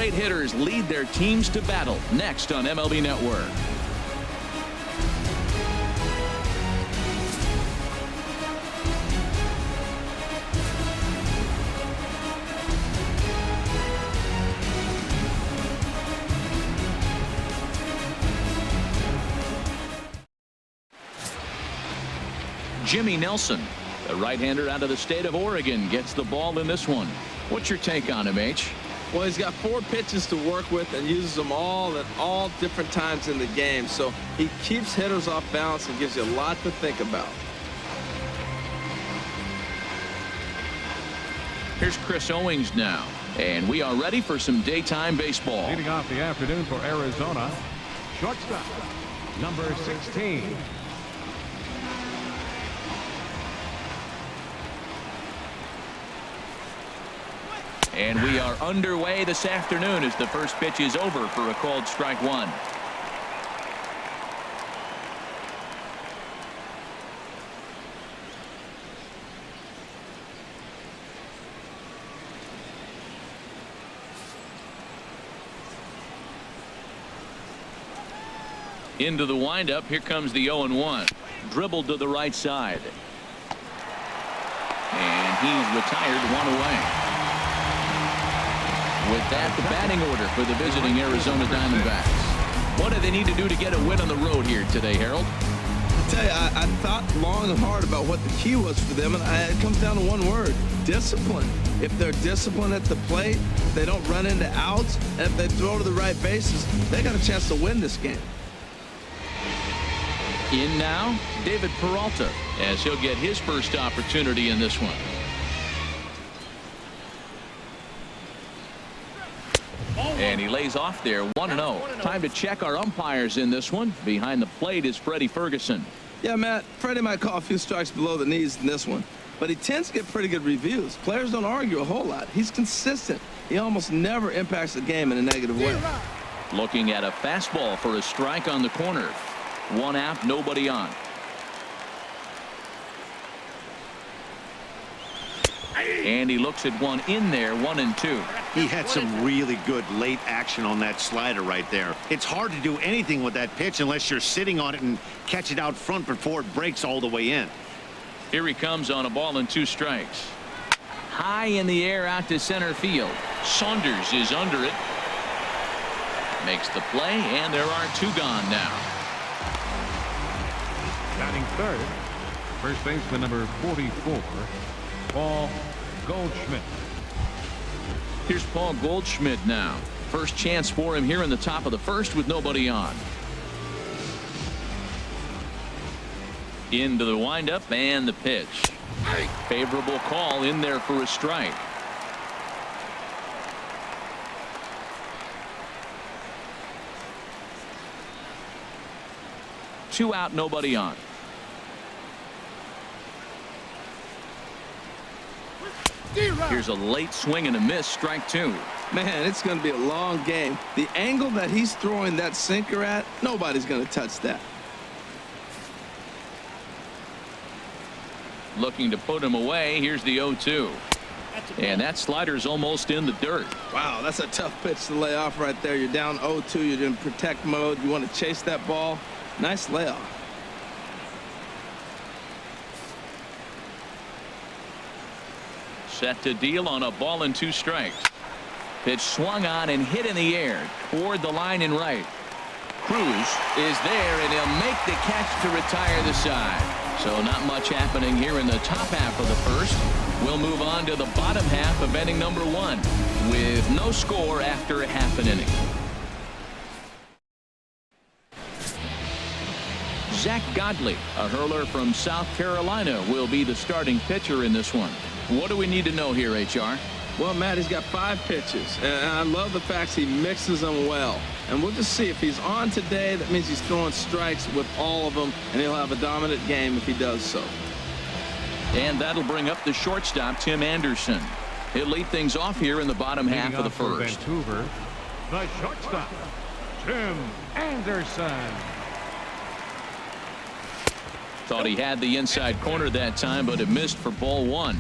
great hitters lead their teams to battle next on MLB Network. Jimmy Nelson, the right-hander out of the state of Oregon, gets the ball in this one. What's your take on him, H? Well, he's got 4 pitches to work with and uses them all at all different times in the game. So he keeps hitters off balance and gives you a lot to think about. Here's Chris Owings now, and we are ready for some daytime baseball. Leading off the afternoon for Arizona, shortstop, number 16. And we are underway this afternoon as the first pitch is over for a called strike one. Into the windup. Here comes the 0-1. Dribbled to the right side. And he's retired, 1 away. With that, the batting order for the visiting Arizona Diamondbacks. What do they need to do to get a win on the road here today, Harold? I tell you, I thought long and hard about what the key was for them, and it comes down to one word: discipline. If they're disciplined at the plate, they don't run into outs, and if they throw to the right bases, they got a chance to win this game. In now, David Peralta, as he'll get his first opportunity in this one. And he lays off there, 1-0. Time to check our umpires in this one. Behind the plate is Freddie Ferguson. Yeah, Matt, Freddie might call a few strikes below the knees in this one, but he tends to get pretty good reviews. Players don't argue a whole lot. He's consistent. He almost never impacts the game in a negative way. Looking at a fastball for a strike on the corner. 1 out, nobody on. And he looks at one in there, 1-2. He had some really good late action on that slider right there. It's hard to do anything with that pitch unless you're sitting on it and catch it out front before it breaks all the way in. Here he comes on a ball and 2 strikes. High in the air out to center field. Saunders is under it. Makes the play, and there are 2 gone now. Batting third, first baseman number 44, Paul Goldschmidt. Here's Paul Goldschmidt now. First chance for him here in the top of the first with nobody on. Into the windup and the pitch. Favorable call in there for a strike. Two out, nobody on. Here's a late swing and a miss, strike 2. Man, it's going to be a long game. The angle that he's throwing that sinker at, nobody's going to touch that. Looking to put him away. Here's the 0-2. And that slider's almost in the dirt. Wow, that's a tough pitch to lay off right there. You're down 0-2. You're in protect mode. You want to chase that ball. Nice layoff. Set to deal on a ball and 2 strikes. Pitch swung on and hit in the air toward the line and right. Cruz is there, and he'll make the catch to retire the side. So not much happening here in the top half of the first. We'll move on to the bottom half of inning number 1 with no score after a half an inning. Zach Godley, a hurler from South Carolina, will be the starting pitcher in this one. What do we need to know here, HR? Well, Matt, he's got 5 pitches, and I love the fact he mixes them well. And we'll just see if he's on today. That means he's throwing strikes with all of them, and he'll have a dominant game if he does so. And that'll bring up the shortstop, Tim Anderson. He'll lead things off here in the bottom half of the first. Vancouver, the shortstop, Tim Anderson. Thought he had the inside corner that time, but it missed for ball 1.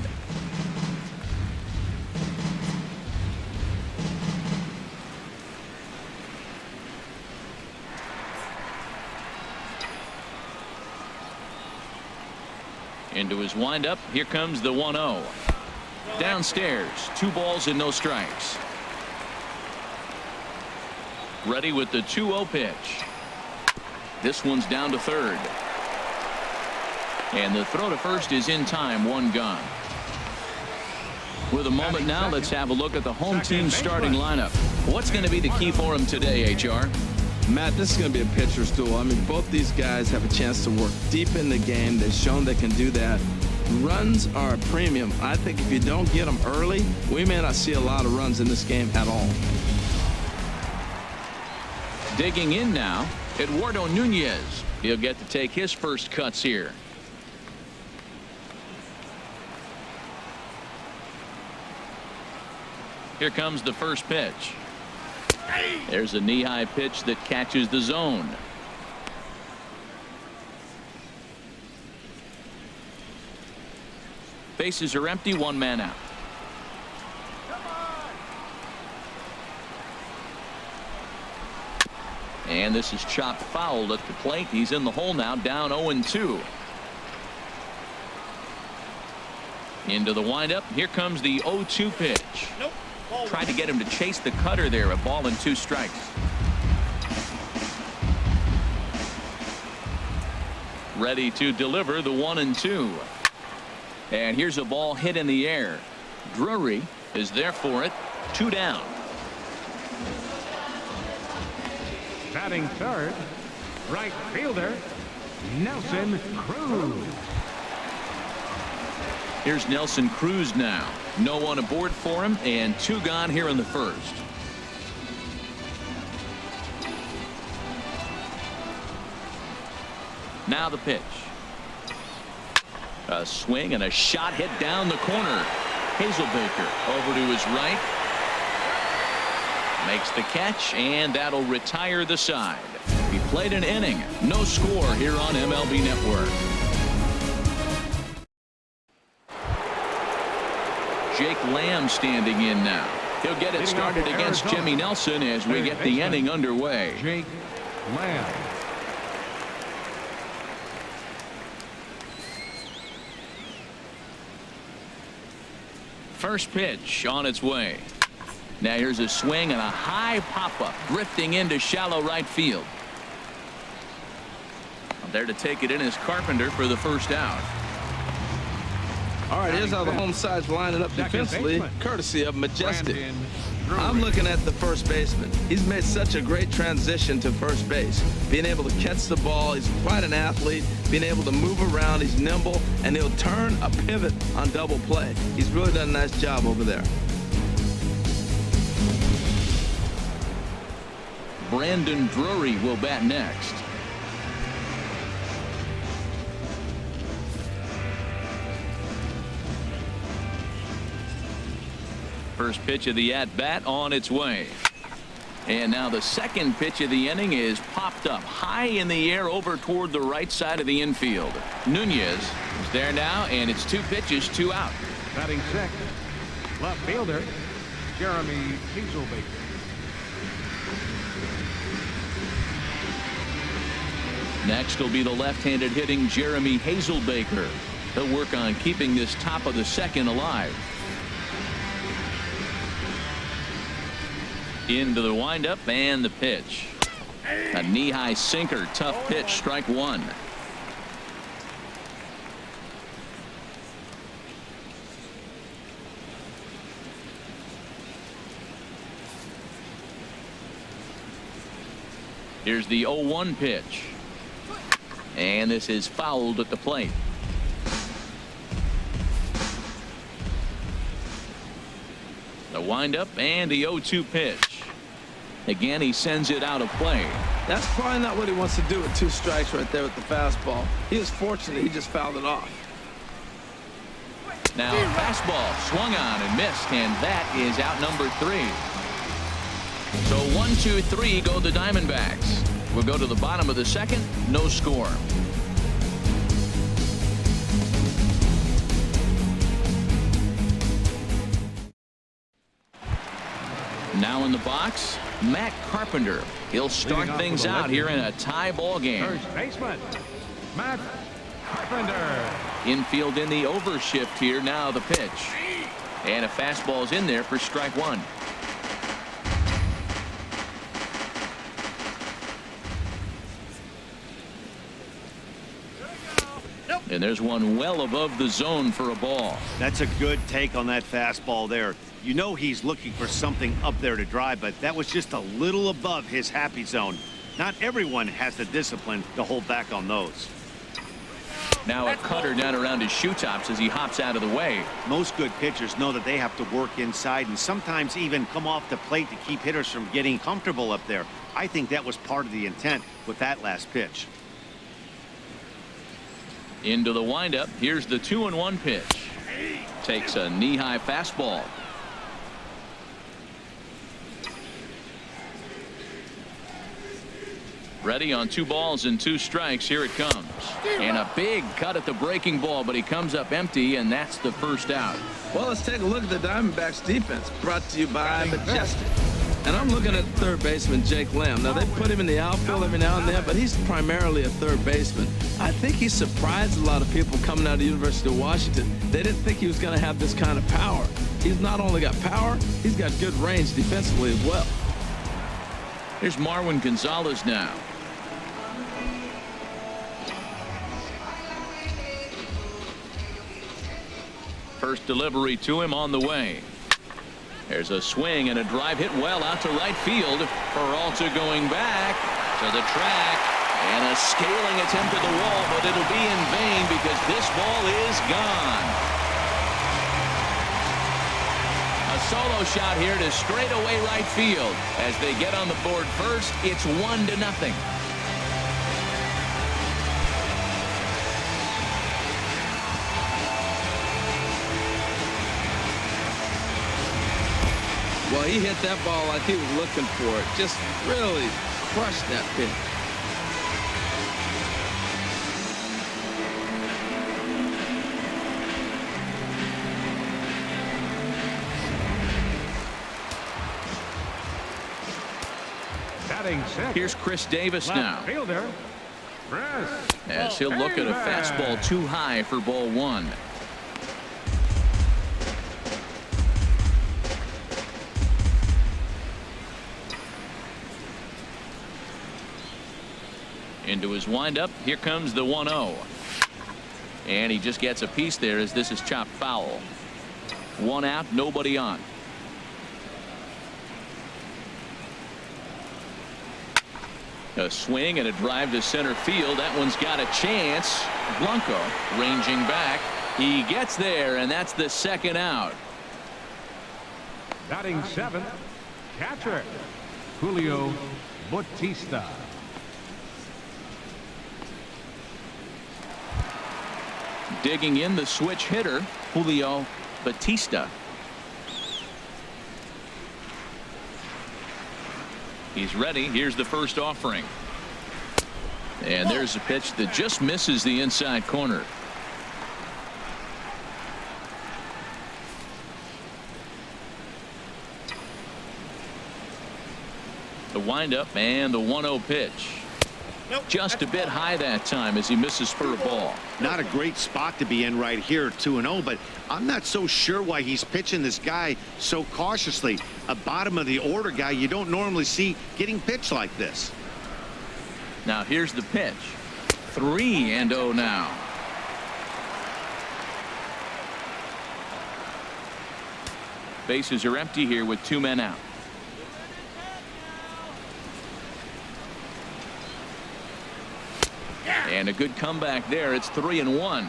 Into his windup. Here comes the 1-0. Downstairs. 2 balls and no strikes. Ready with the 2-0 pitch. This one's down to third. And the throw to first is in time. 1 gone. With a moment now, let's have a look at the home team's starting lineup. What's going to be the key for him today, HR? Matt, this is going to be a pitcher's duel. I mean, both these guys have a chance to work deep in the game. They've shown they can do that. Runs are a premium. I think if you don't get them early, we may not see a lot of runs in this game at all. Digging in now, Eduardo Nunez. He'll get to take his first cuts here. Here comes the first pitch. There's a knee-high pitch that catches the zone. Bases are empty. 1 man out. And this is chopped foul at the plate. He's in the hole now, down 0-2. Into the windup. Here comes the 0-2 pitch. Nope. Tried to get him to chase the cutter there. A ball and 2 strikes. Ready to deliver the 1-2. And here's a ball hit in the air. Drury is there for it. 2 down. Batting third, right fielder, Nelson Cruz. Here's Nelson Cruz now. No one aboard for him, and 2 gone here in the first. Now the pitch. A swing and a shot hit down the corner. Hazelbaker over to his right. Makes the catch, and that'll retire the side. He played an inning. No score here on MLB Network. Jake Lamb standing in now. He'll get it started against Jimmy Nelson as we get the inning underway. Jake Lamb. First pitch on its way. Now here's a swing and a high pop-up drifting into shallow right field. There to take it in is Carpenter for the first out. All right, here's how the home side's lining up defensively, courtesy of Majestic. I'm looking at the first baseman. He's made such a great transition to first base. Being able to catch the ball, he's quite an athlete. Being able to move around, he's nimble, and he'll turn a pivot on double play. He's really done a nice job over there. Brandon Drury will bat next. First pitch of the at-bat on its way. And now the second pitch of the inning is popped up high in the air over toward the right side of the infield. Nunez is there now, and it's 2 pitches, 2 out. Batting second, left fielder, Jeremy Hazelbaker. Next will be the left-handed hitting Jeremy Hazelbaker. He'll work on keeping this top of the second alive. Into the windup and the pitch. A knee-high sinker. Tough pitch. Strike 1. Here's the 0-1 pitch. And this is fouled at the plate. The windup and the 0-2 pitch. Again, he sends it out of play. That's probably not what he wants to do with 2 strikes right there with the fastball. He was fortunate he just fouled it off. Now fastball swung on and missed, and that is out number 3. So 1, 2, 3 go the Diamondbacks. We'll go to the bottom of the second. No score. Now in the box, Matt Carpenter. He'll start things out here in a tie ball game. First baseman, Matt Carpenter. Infield in the overshift here. Now the pitch. And a fastball's in there for strike one. And there's one well above the zone for a ball. That's a good take on that fastball there. You know he's looking for something up there to drive, but that was just a little above his happy zone. Not everyone has the discipline to hold back on those. Now a cutter down around his shoe tops as he hops out of the way. Most good pitchers know that they have to work inside and sometimes even come off the plate to keep hitters from getting comfortable up there. I think that was part of the intent with that last pitch. Into the windup. Here's the 2-1 pitch. Takes a knee-high fastball. Ready on 2 balls and 2 strikes. Here it comes. And a big cut at the breaking ball, but he comes up empty, and that's the first out. Well, let's take a look at the Diamondbacks defense, brought to you by Majestic. And I'm looking at third baseman Jake Lamb. Now, they put him in the outfield every now and then, but he's primarily a third baseman. I think he surprised a lot of people coming out of the University of Washington. They didn't think he was going to have this kind of power. He's not only got power, he's got good range defensively as well. Here's Marwin Gonzalez now. First delivery to him on the way. There's a swing and a drive hit well out to right field. Peralta going back to the track. And a scaling attempt at the wall, but it'll be in vain because this ball is gone. A solo shot here to straightaway right field. As they get on the board first, it's 1-0. Well, he hit that ball like he was looking for it. Just really crushed that pitch. Batting second. Here's Chris Davis now. Left fielder, Chris. As he'll look at a fastball too high for ball 1. Into his windup. Here comes the 1-0. And he just gets a piece there as this is chopped foul. 1 out, nobody on. A swing and a drive to center field. That one's got a chance. Blanco ranging back. He gets there, and that's the 2nd out. Batting 7th, catcher, Julio Bautista. Digging in the switch hitter, Julio Bautista. He's ready. Here's the first offering. And there's a pitch that just misses the inside corner. The windup and the 1-0 pitch. Just a bit high that time as he misses for a ball. Not a great spot to be in right here, 2-0, but I'm not so sure why he's pitching this guy so cautiously. A bottom of the order guy you don't normally see getting pitched like this. Now here's the pitch. 3-0 now. Bases are empty here with 2 men out. And a good comeback there. It's 3-1.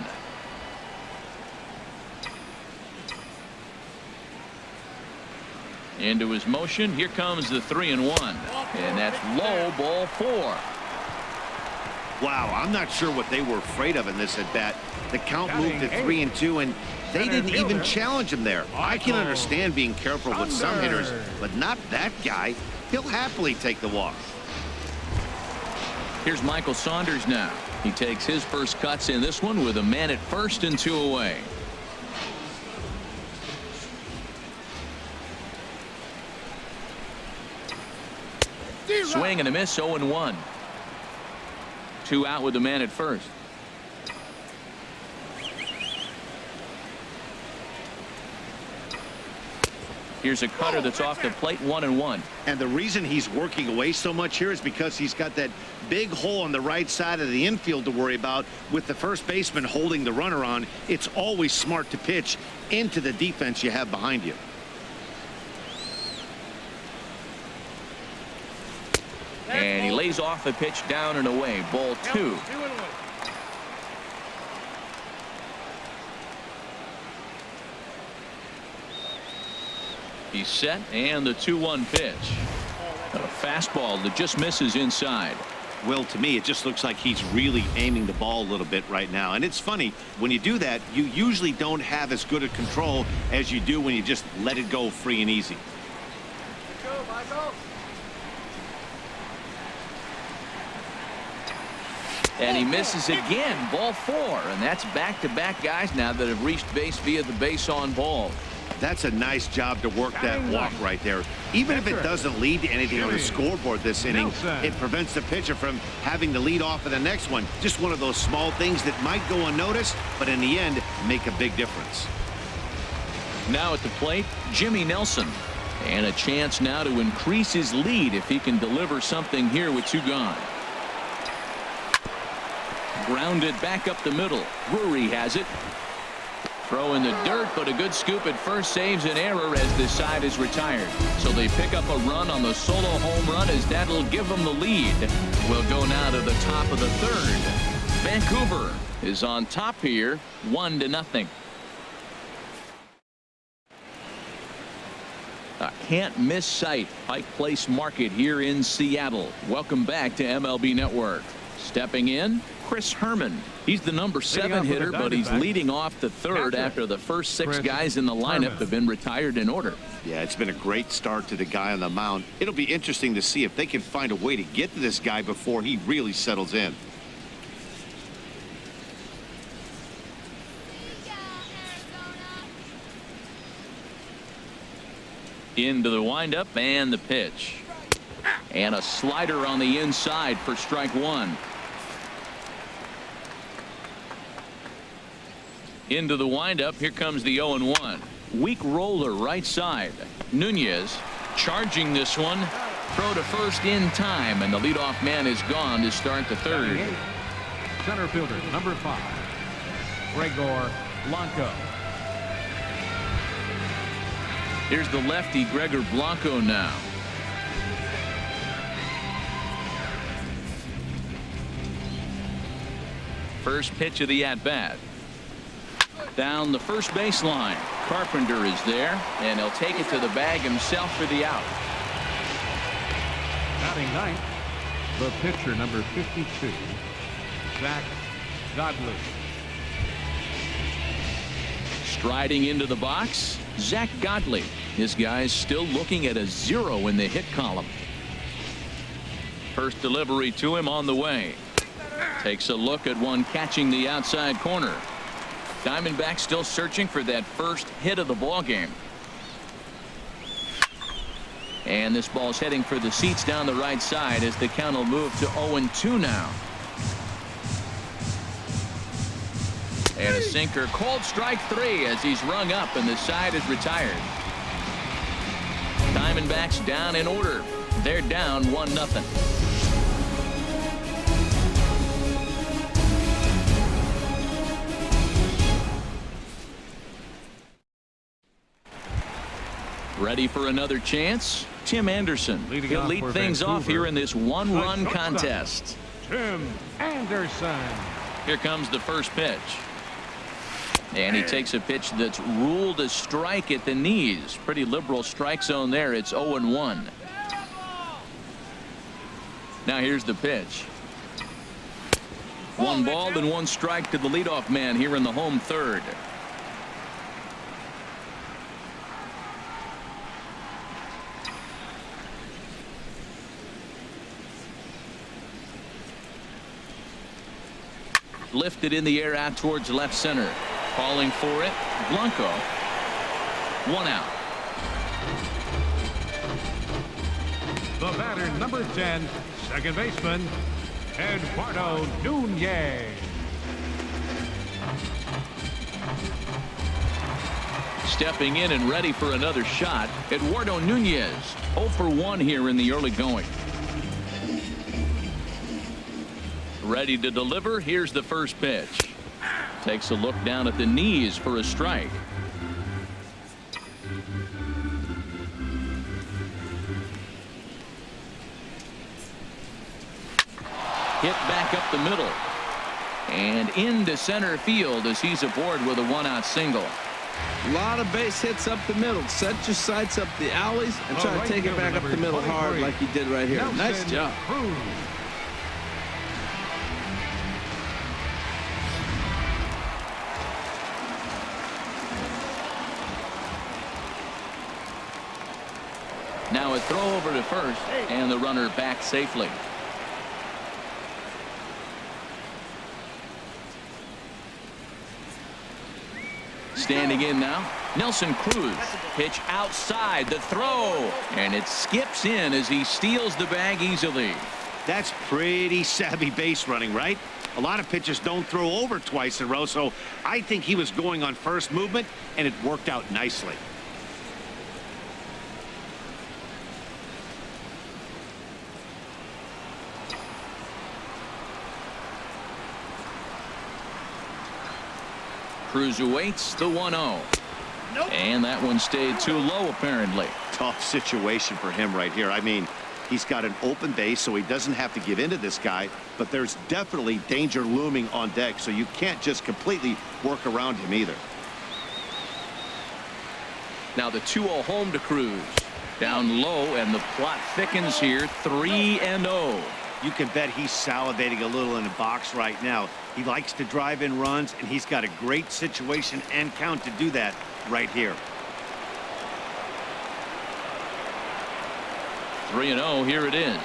Into his motion. Here comes the 3-1. And that's low, ball 4. Wow, I'm not sure what they were afraid of in this at bat. The count moved to 3-2, and they didn't even challenge him there. I can understand being careful with some hitters, but not that guy. He'll happily take the walk. Here's Michael Saunders now. He takes his first cuts in this one with a man at first and 2 away. Swing and a miss, 0-1. 2 out with the man at first. Here's a cutter that's off the plate, 1-1. And the reason he's working away so much here is because he's got that big hole on the right side of the infield to worry about. With the first baseman holding the runner on, it's always smart to pitch into the defense you have behind you. And he lays off the pitch down and away. Ball 2. He's set, and the 2-1 pitch. A fastball that just misses inside. Well, to me, it just looks like he's really aiming the ball a little bit right now. And it's funny, when you do that, you usually don't have as good a control as you do when you just let it go free and easy. And he misses again. Ball 4. And that's back-to-back guys now that have reached base via the base on ball. That's a nice job to work that walk right there. Even if it doesn't lead to anything on the scoreboard this inning, it prevents the pitcher from having to lead off of the next one. Just one of those small things that might go unnoticed, but in the end, make a big difference. Now at the plate, Jimmy Nelson. And a chance now to increase his lead if he can deliver something here with 2 gone. Grounded back up the middle. Drury has it. Throw in the dirt, but a good scoop at first saves an error as this side is retired. So they pick up a run on the solo home run as that'll give them the lead. We'll go now to the top of the 3rd. Vancouver is on top here, 1-0. A can't miss sight. Pike Place Market here in Seattle. Welcome back to MLB Network. Stepping in, Chris Herman. He's the number 7 hitter, but he's leading off the 3rd after the first 6 guys in the lineup have been retired in order. Yeah, it's been a great start to the guy on the mound. It'll be interesting to see if they can find a way to get to this guy before he really settles in. Into the windup and the pitch. And a slider on the inside for strike 1. Into the windup. Here comes the 0-1. Weak roller right side. Nunez charging this one. Throw to first in time, and the leadoff man is gone to start the 3rd. Center fielder, number 5, Gregor Blanco. Here's the lefty, Gregor Blanco now. First pitch of the at-bat. Down the first baseline. Carpenter is there, and he'll take it to the bag himself for the out. Batting 9th, the pitcher, number 52, Zach Godley. Striding into the box, Zach Godley. This guy's still looking at a 0 in the hit column. First delivery to him on the way. Takes a look at one catching the outside corner. Diamondbacks still searching for that first hit of the ball game. And this ball's heading for the seats down the right side as the count will move to 0-2 now. And a sinker, called strike 3 as he's rung up and the side is retired. Diamondbacks down in order. They're down 1-0. Ready for another chance? Tim Anderson. He'll lead things off here in this 1-run contest. Tim Anderson. Here comes the first pitch. And he takes a pitch that's ruled a strike at the knees. Pretty liberal strike zone there. It's 0-1. Now here's the pitch. 1 ball and 1 strike to the leadoff man here in the home 3rd. Lifted in the air out towards left center. Calling for it, Blanco. 1 out. The batter, number 10, second baseman, Eduardo Nunez. stepping in and ready for another shot, Eduardo Nunez. 0 for 1 here in the early going. Ready to deliver. Here's the first pitch. Takes a look down at the knees for a strike. Hit back up the middle. And into center field as he's aboard with a one-out single. A lot of base hits up the middle. Set your sights up the alleys and try to take it back up the middle hard like he did right here. Nice job. Now a throw over to first, and the runner back safely. Standing in now, Nelson Cruz. Pitch outside, the throw, and it skips in as he steals the bag easily. That's pretty savvy base running, right? A lot of pitchers don't throw over twice in a row, so I think he was going on first movement, and it worked out nicely. Cruz awaits the 1-0. Nope. And that one stayed too low, apparently. Tough situation for him right here. I mean, he's got an open base, so he doesn't have to give in to this guy, but there's definitely danger looming on deck, so you can't just completely work around him either. Now the 2-0 home to Cruz. Down low, and the plot thickens here. 3-0. You can bet he's salivating a little in the box right now. He likes to drive in runs, and he's got a great situation and count to do that right here. 3-0, here it is.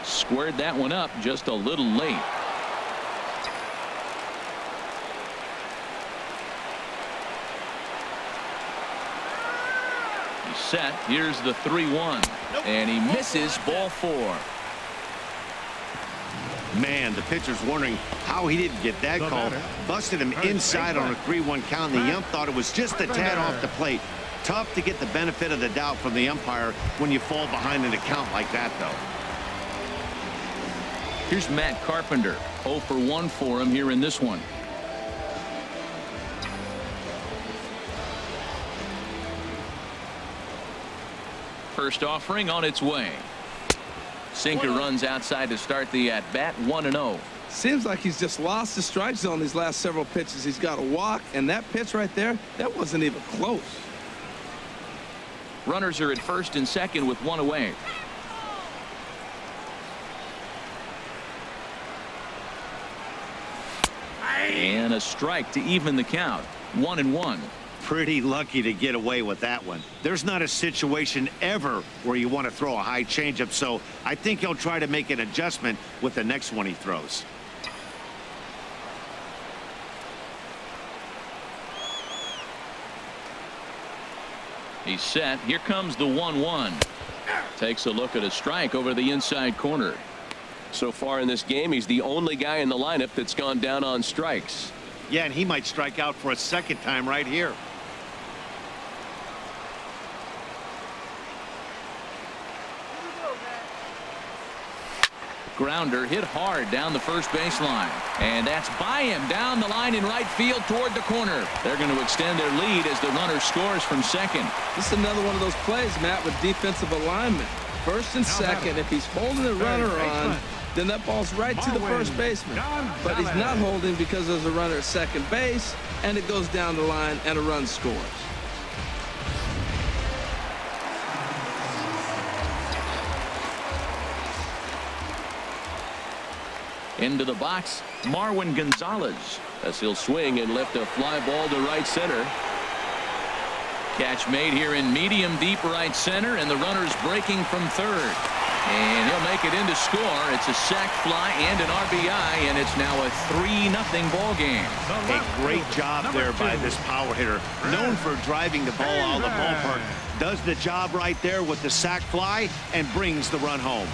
Squared that one up just a little late. He's set. Here's the 3-1. And he misses ball 4. Man, the pitcher's wondering how he didn't get that call. Busted him inside on a 3-1 count, and the ump thought it was just a tad off the plate. Tough to get the benefit of the doubt from the umpire when you fall behind in a count like that, though. Here's Matt Carpenter. 0 for 1 for him here in this one. First offering on its way. Sinker runs outside to start the at-bat. 1-0. Seems like he's just lost the strike zone these last several pitches. He's got a walk, and that pitch right there, that wasn't even close. Runners are at first and second with one away. And a strike to even the count. 1-1. Pretty lucky to get away with that one. There's not a situation ever where you want to throw a high changeup, so I think he'll try to make an adjustment with the next one he throws. He's set. Here comes the 1-1. Takes a look at a strike over the inside corner. So far in this game, he's the only guy in the lineup that's gone down on strikes. Yeah, and he might strike out for a second time right here. Grounder hit hard down the first baseline. And that's by him down the line in right field toward the corner. They're going to extend their lead as the runner scores from second. This is another one of those plays, Matt, with defensive alignment. First and second, if he's holding the runner on, then that ball's right to the first baseman. But he's not holding because there's a runner at second base, and it goes down the line, and a run scores. Into the box, Marwin Gonzalez, as he'll swing and lift a fly ball to right center. Catch made here in medium deep right center, and the runner's breaking from third. And he'll make it in to score. It's a sac fly and an RBI, and it's now a 3-0 ball game. A great job there by this power hitter. Known for driving the ball out of the ballpark. Does the job right there with the sac fly and brings the run home.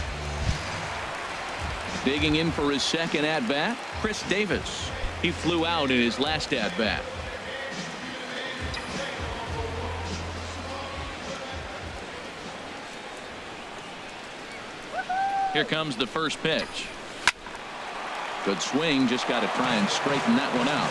Digging in for his second at-bat, Chris Davis. He flew out in his last at-bat. Here comes the first pitch. Good swing. Just got to try and straighten that one out.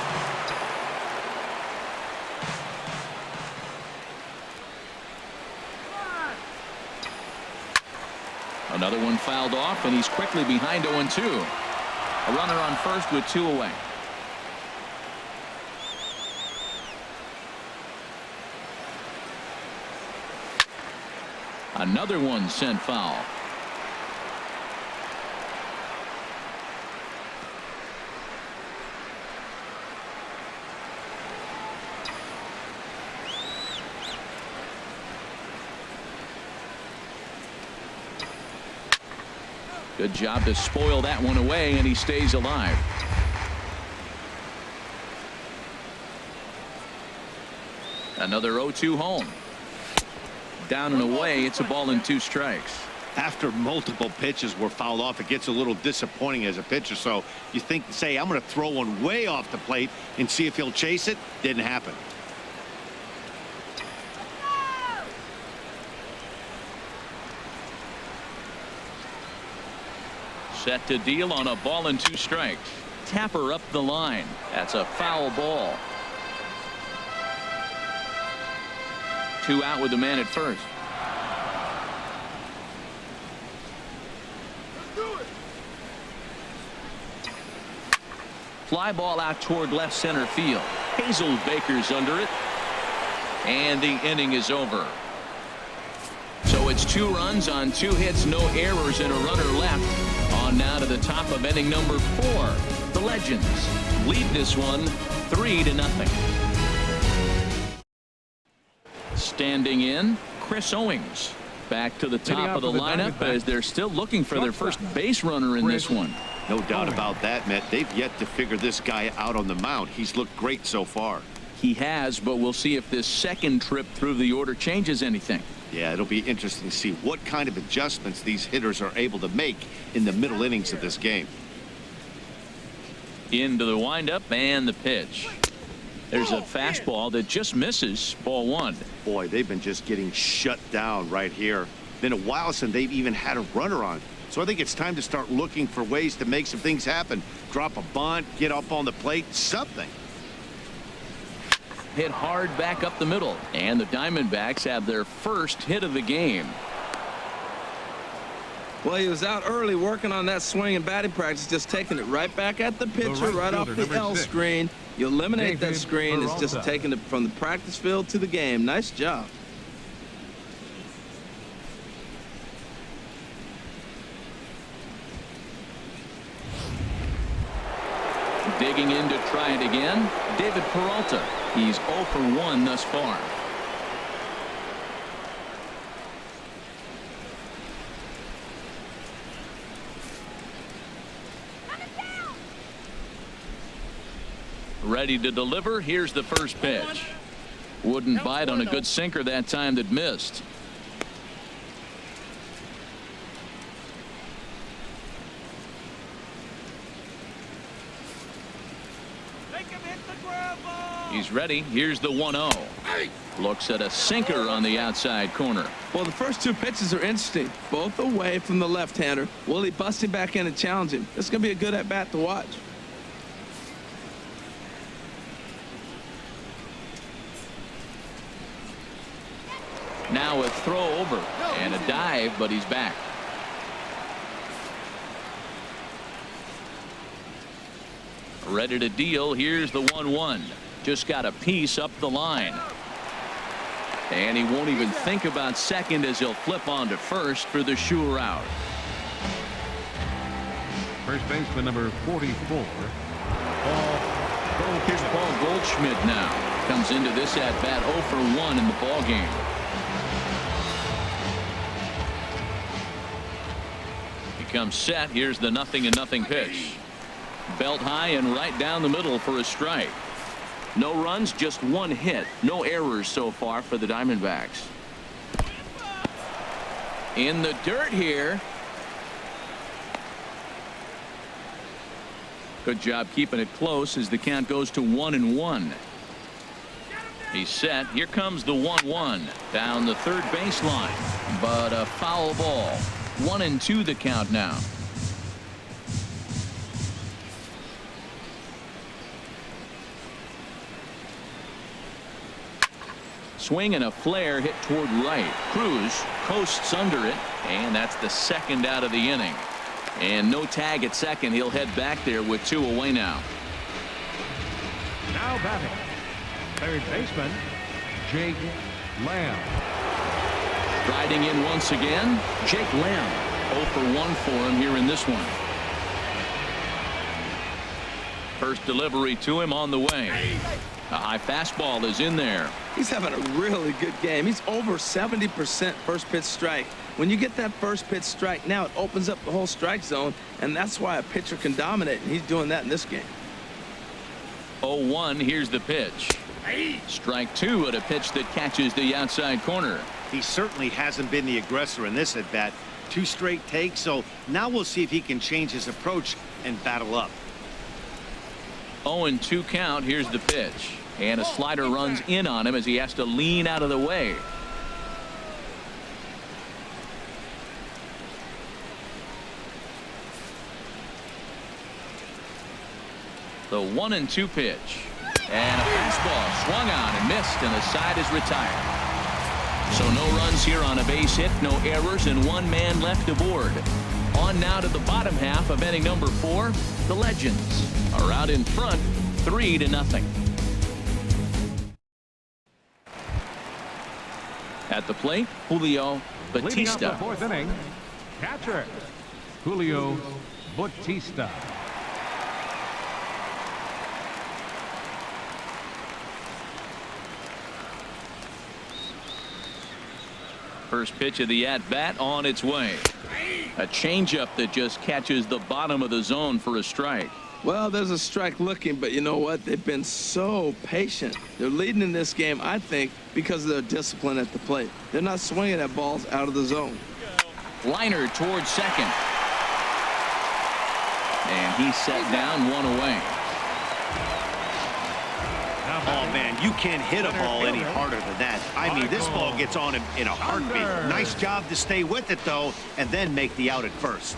Another one fouled off, and he's quickly behind 0-2. A runner on first with 2 away. Another one sent foul. Good job to spoil that one away, and he stays alive. Another 0-2 home. Down and away. It's a ball and 2 strikes. After multiple pitches were fouled off, it gets a little disappointing as a pitcher. So you think, say, I'm going to throw one way off the plate and see if he'll chase it. Didn't happen. Set to deal on a ball and 2 strikes. Tapper up the line. That's a foul ball. 2 out with the man at first. Fly ball out toward left center field. Hazelbaker's under it. And the inning is over. So it's 2 runs on 2 hits, no errors, and a runner left. On now to the top of inning number 4. The Legends lead this one 3-0. Standing in, Chris Owings. Back to the top of the lineup as they're still looking for their first base runner in this one. No doubt about that, Matt. They've yet to figure this guy out on the mound. He's looked great so far. He has, but we'll see if this second trip through the order changes anything. Yeah, it'll be interesting to see what kind of adjustments these hitters are able to make in the middle innings of this game. Into the windup and the pitch. There's a fastball that just misses. Ball 1. Boy, they've been just getting shut down right here. Been a while since they've even had a runner on. So I think it's time to start looking for ways to make some things happen. Drop a bunt, get up on the plate, something. Hit hard back up the middle, and the Diamondbacks have their first hit of the game. Well, he was out early working on that swing and batting practice, just taking it right back at the pitcher, right off the L screen. You eliminate that screen. It's just taking it from the practice field to the game. Nice job. Digging in to try it again, David Peralta. He's 0 for 1 thus far. Ready to deliver. Here's the first pitch. Wouldn't bite on a good sinker that time that missed. He's ready. Here's the 1-0. Looks at a sinker on the outside corner. Well, the first 2 pitches are interesting. Both away from the left-hander. Will he bust him back in and challenge him? It's going to be a good at-bat to watch. Now a throw over and a dive, but he's back. Ready to deal. Here's the 1-1. Just got a piece up the line. And he won't even think about second as he'll flip on to first for the sure out. First baseman number 44. Here's Paul Goldschmidt now. Comes into this at bat 0 for 1 in the ball game. He comes set. Here's the 0-0 pitch. Belt high and right down the middle for a strike. No runs, just 1 hit. No errors so far for the Diamondbacks. In the dirt here. Good job keeping it close as the count goes to 1-1. He's set. Here comes the 1-1 down the third baseline, but a foul ball. 1-2 the count now. Swing and a flare hit toward right. Cruz coasts under it, and that's the second out of the inning. And no tag at second. He'll head back there with 2 away now. Now batting, third baseman, Jake Lamb. Striding in once again, Jake Lamb. 0 for 1 for him here in this one. First delivery to him on the way. A high fastball is in there. He's having a really good game. He's over 70% first pitch strike. When you get that first pitch strike, now it opens up the whole strike zone, and that's why a pitcher can dominate, and he's doing that in this game. 0-1, here's the pitch. Strike 2 at a pitch that catches the outside corner. He certainly hasn't been the aggressor in this at bat. 2 straight takes, so now we'll see if he can change his approach and battle up. 0-2 count. Here's the pitch, and a slider runs in on him as he has to lean out of the way. The 1-2 pitch, and a fastball swung on and missed, and the side is retired. So no runs here on a base hit, no errors, and 1 man left aboard. On now to the bottom half of inning number 4. The Legends are out in front 3-0. At the plate, Julio Leading up the Bautista. 4th inning, catcher, Julio Bautista. First pitch of the at-bat on its way. A changeup that just catches the bottom of the zone for a strike. Well, there's a strike looking, but you know what? They've been so patient. They're leading in this game, I think, because of their discipline at the plate. They're not swinging at balls out of the zone. Liner towards second. And he's set down 1 away. Oh, man, you can't hit a ball any harder than that. I mean, this ball gets on him in a heartbeat. Nice job to stay with it, though, and then make the out at first.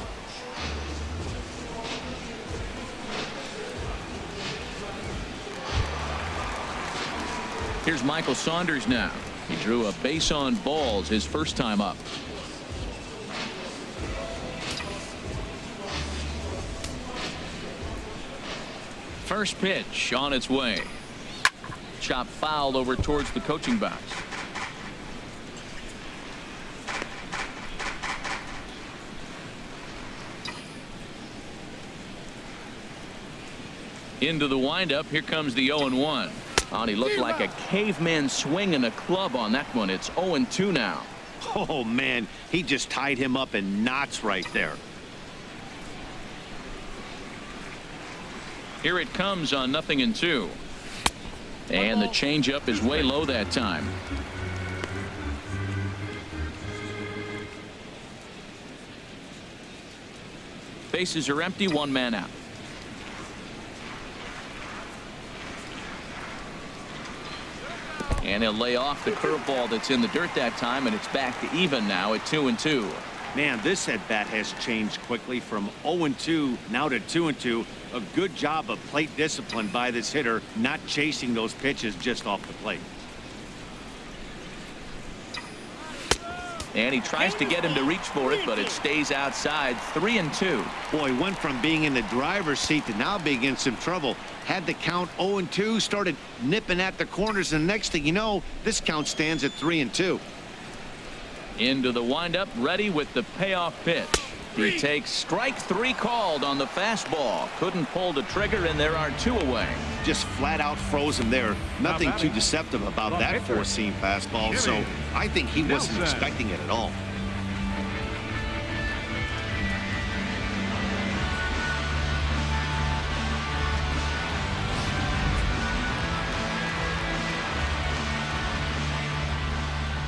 Here's Michael Saunders now. He drew a base on balls his first time up. First pitch on its way. Chop fouled over towards the coaching box. Into the windup. Here comes the 0-1. Oh, he looked like a caveman swinging a club on that one. It's 0-2 now. Oh, man, he just tied him up in knots right there. Here it comes on 0-2. And the changeup is way low that time. Bases are empty, 1 man out. And he'll lay off the curveball that's in the dirt that time, and it's back to even now at 2-2. Man, this at bat has changed quickly from 0-2 now to 2-2. A good job of plate discipline by this hitter, not chasing those pitches just off the plate. And he tries to get him to reach for it, but it stays outside. 3-2. Boy, went from being in the driver's seat to now being in some trouble. Had the count 0-2, started nipping at the corners, and next thing you know, this count stands at 3-2. Into the windup, ready with the payoff pitch. He takes strike 3 called on the fastball. Couldn't pull the trigger, and there are 2 away. Just flat out froze him there. Nothing too deceptive about that four-seam fastball, so I think he wasn't expecting it at all.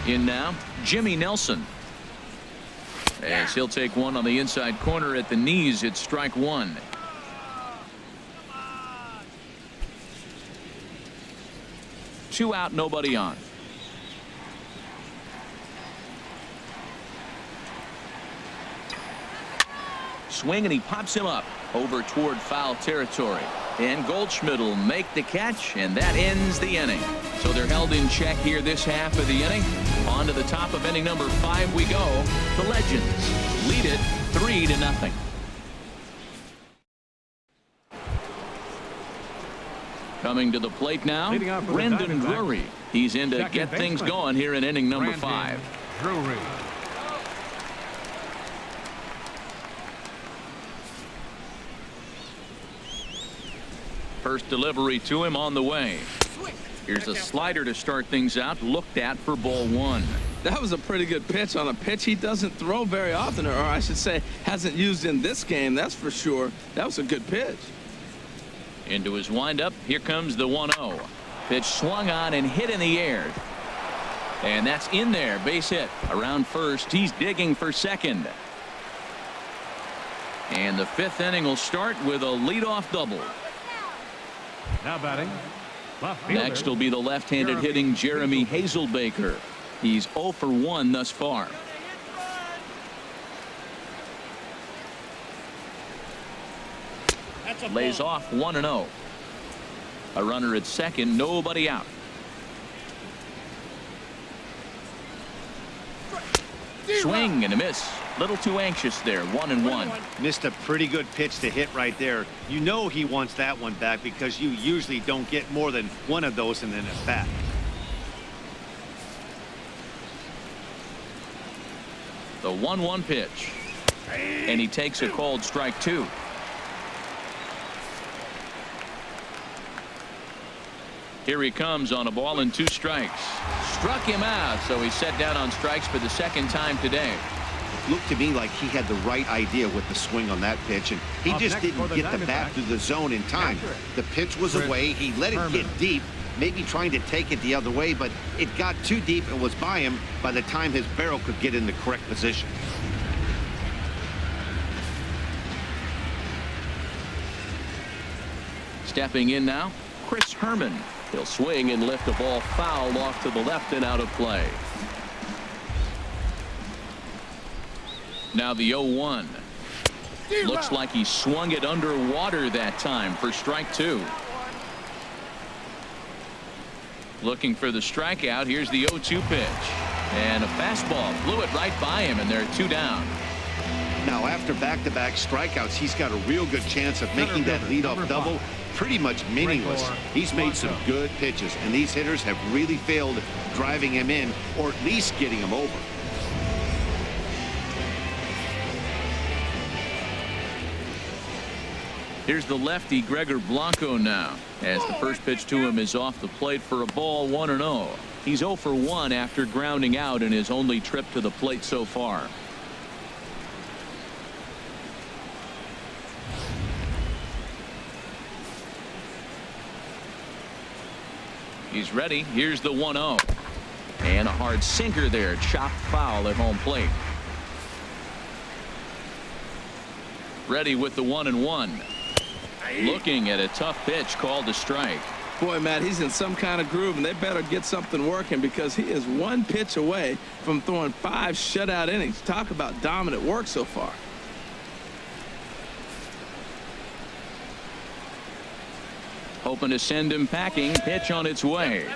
In now, Jimmy Nelson. As he'll take one on the inside corner at the knees. It's strike 1. Two out, nobody on. swing, and he pops him up over toward foul territory. And Goldschmidt will make the catch, and that ends the inning. So they're held in check here this half of the inning. On to the top of inning number 5 we go. The Legends lead it 3-0. Coming to the plate now, Brendan Drury. He's in to get things going here in inning number 5. Drury. First delivery to him on the way. Here's a slider to start things out, looked at for ball 1. That was a pretty good pitch on a pitch he doesn't throw very often, or I should say hasn't used in this game, that's for sure. That was a good pitch. Into his windup, here comes the 1-0. Pitch swung on and hit in the air. And that's in there, base hit. Around first, he's digging for second. And the 5th inning will start with a leadoff double. Now batting. Left fielder. Next will be the left-handed hitting Jeremy Hazelbaker. He's 0 for 1 thus far. Lays off 1-0. A runner at second, nobody out. Swing and a miss. Little too anxious there. 1-1. Missed a pretty good pitch to hit right there. You know he wants that one back because you usually don't get more than one of those in an at-bat. The 1-1 pitch. And he takes a called strike 2. Here he comes on a ball and 2 strikes. Struck him out, so he's set down on strikes for the 2nd time today. Looked to me like he had the right idea with the swing on that pitch, and he just didn't get the bat through the zone in time. The pitch was away. He let it get deep, maybe trying to take it the other way, but it got too deep and was by him by the time his barrel could get in the correct position. Stepping in now, Chris Herman. He'll swing and lift a ball foul off to the left and out of play. Now the 0-1. Looks like he swung it underwater that time for strike 2. Looking for the strikeout. Here's the 0-2 pitch. And a fastball blew it right by him, and there are 2 down. Now, after back-to-back strikeouts, he's got a real good chance of making that leadoff double pretty much meaningless. He's made some good pitches, and these hitters have really failed driving him in or at least getting him over. Here's the lefty Gregor Blanco now, as the first pitch to him is off the plate for a ball 1-0. He's 0 for 1 after grounding out in his only trip to the plate so far. He's ready. Here's the 1-0. And a hard sinker there. Chopped foul at home plate. Ready with the 1-1. Looking at a tough pitch called a strike. Boy, Matt, he's in some kind of groove, and they better get something working because he is 1 pitch away from throwing 5 shutout innings. Talk about dominant work so far. Hoping to send him packing. Pitch on its way.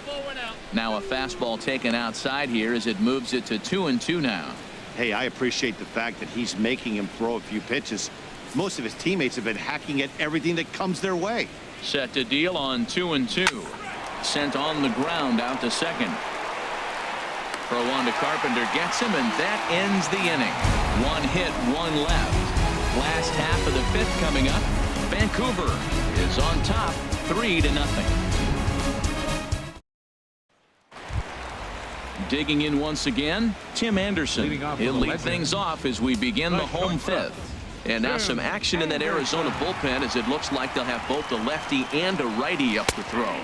Now a fastball taken outside here as it moves it to 2-2 now. Hey, I appreciate the fact that he's making him throw a few pitches. Most of his teammates have been hacking at everything that comes their way. Set to deal on 2-2. Sent on the ground out to second. Throw on to Carpenter gets him, and that ends the inning. 1 hit, 1 left. Last half of the 5th coming up. Vancouver is on top 3-0. Digging in once again, Tim Anderson. He'll lead things off as we begin the home 5th. And now some action in that Arizona bullpen as it looks like they'll have both a lefty and a righty up to throw.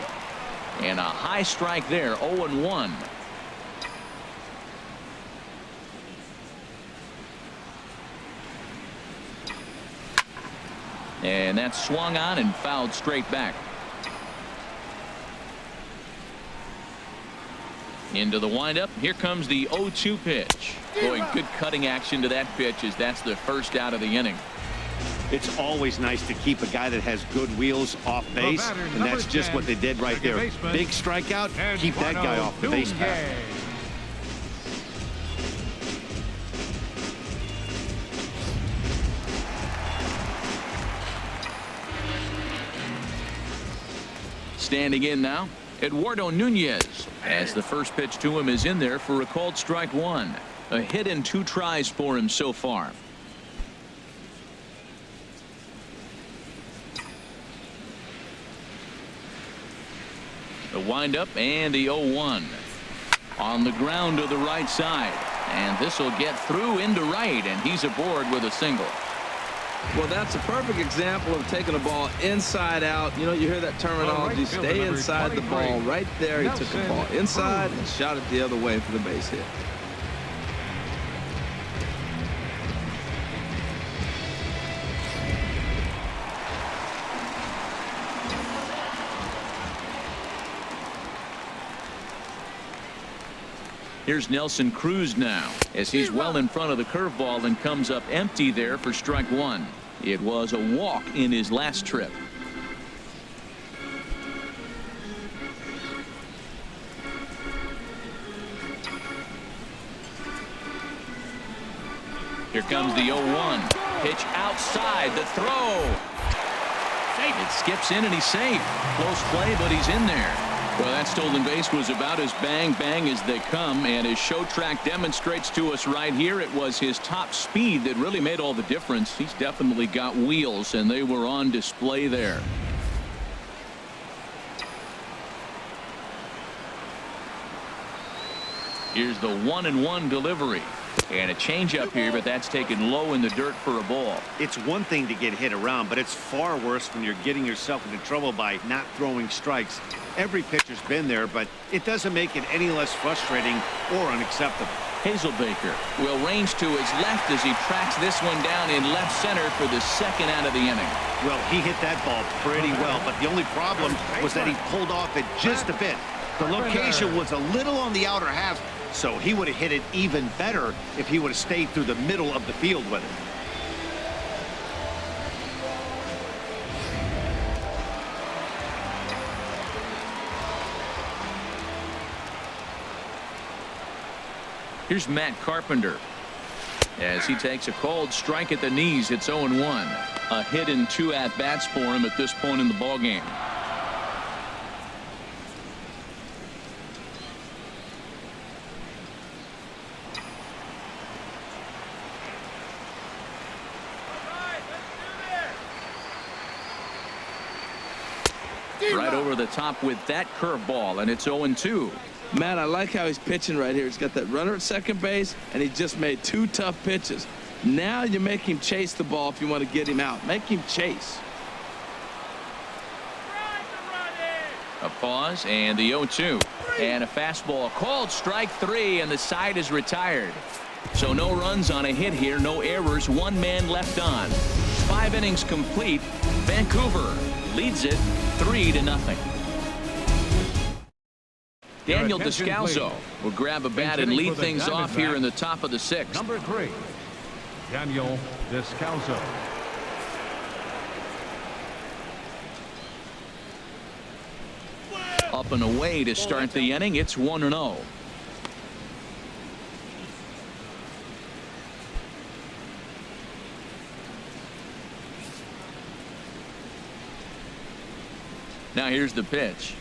And a high strike there, 0-1. And that's swung on and fouled straight back. Into the windup. Here comes the 0-2 pitch. Boy, good cutting action to that pitch as that's the first out of the inning. It's always nice to keep a guy that has good wheels off base, and that's just what they did right there. Big strikeout, keep that guy off the base path. Standing in now, Eduardo Nunez, as the first pitch to him is in there for a called strike one. A hit and 2 tries for him so far. The windup and the 0-1 on the ground to the right side, and this will get through into right, and he's aboard with a single. Well, that's a perfect example of taking a ball inside out. You know, you hear that terminology, stay inside the ball. Right there, he took the ball inside and shot it the other way for the base hit. Here's Nelson Cruz now, as he's well in front of the curveball and comes up empty there for strike one. It was a walk in his last trip. Here comes the 0-1. Pitch outside, the throw. It skips in and he's safe. Close play, but he's in there. Well, that stolen base was about as bang as they come, and his show track demonstrates to us right here it was his top speed that really made all the difference. He's definitely got wheels, and they were on display there. Here's the 1-1 delivery. And a changeup here, but that's taken low in the dirt for a ball. It's one thing to get hit around, but it's far worse when you're getting yourself into trouble by not throwing strikes. Every pitcher's been there, but it doesn't make it any less frustrating or unacceptable. Hazelbaker will range to his left as he tracks this one down in left center for the second out of the inning. Well, he hit that ball pretty well, but the only problem was that he pulled off it just a bit. The location was a little on the outer half, so he would have hit it even better if he would have stayed through the middle of the field with it. Here's Matt Carpenter as he takes a called strike at the knees. It's 0-1. A hit and 2 at-bats for him at this point in the ballgame. Right over the top with that curveball, and it's 0-2. Matt, I like how he's pitching right here. He's got that runner at second base, and he just made 2 tough pitches. Now you make him chase the ball if you want to get him out. Make him chase. A pause and the 0-2. And a fastball called strike 3, and the side is retired. So no runs on a hit here, no errors, 1 man left on. 5 innings complete. Vancouver leads it 3-0. Daniel Descalso will grab a bat and lead things off here in the top of the 6th. Number 3, Daniel Descalso. Up and away to start the inning. It's 1-0. Now here's the pitch.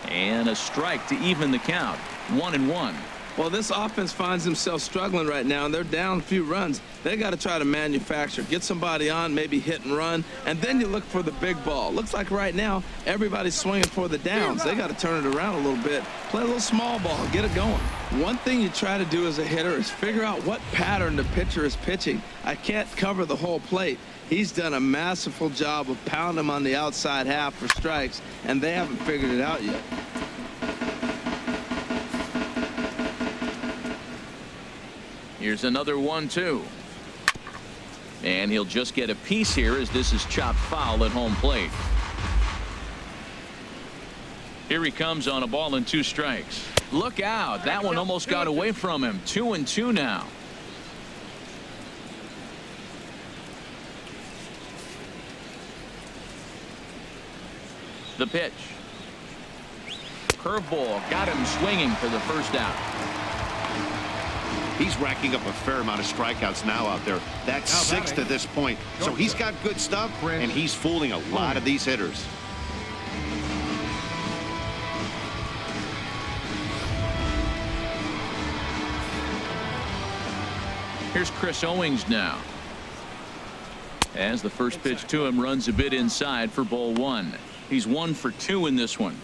And a strike to even the count. 1-1. Well, this offense finds themselves struggling right now, and they're down a few runs. They got to try to manufacture, get somebody on, maybe hit and run, and then you look for the big ball. Looks like right now everybody's swinging for the downs. They got to turn it around a little bit, play a little small ball, get it going. One thing you try to do as a hitter is figure out what pattern the pitcher is pitching. I can't cover the whole plate. He's done a masterful job of pounding them on the outside half for strikes, and they haven't figured it out yet. Here's another 1-2. And he'll just get a piece here as this is chopped foul at home plate. Here he comes on a ball and 2 strikes. Look out. That one almost got away from him. 2-2 now. The pitch. Curveball got him swinging for the first out. He's racking up a fair amount of strikeouts now out there. That's 6 to this point. So he's got good stuff, and he's fooling a lot of these hitters. Here's Chris Owings now. As the first pitch to him runs a bit inside for ball 1. He's 1 for 2 in this one.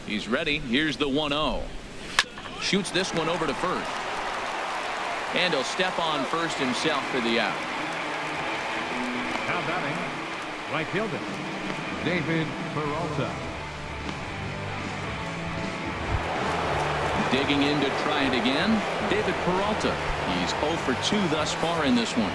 He's ready. Here's the 1-0. Shoots this one over to first. And he'll step on first himself for the out. Now batting, right fielder, David Peralta. Digging in to try it again, David Peralta. He's 0 for 2 thus far in this one.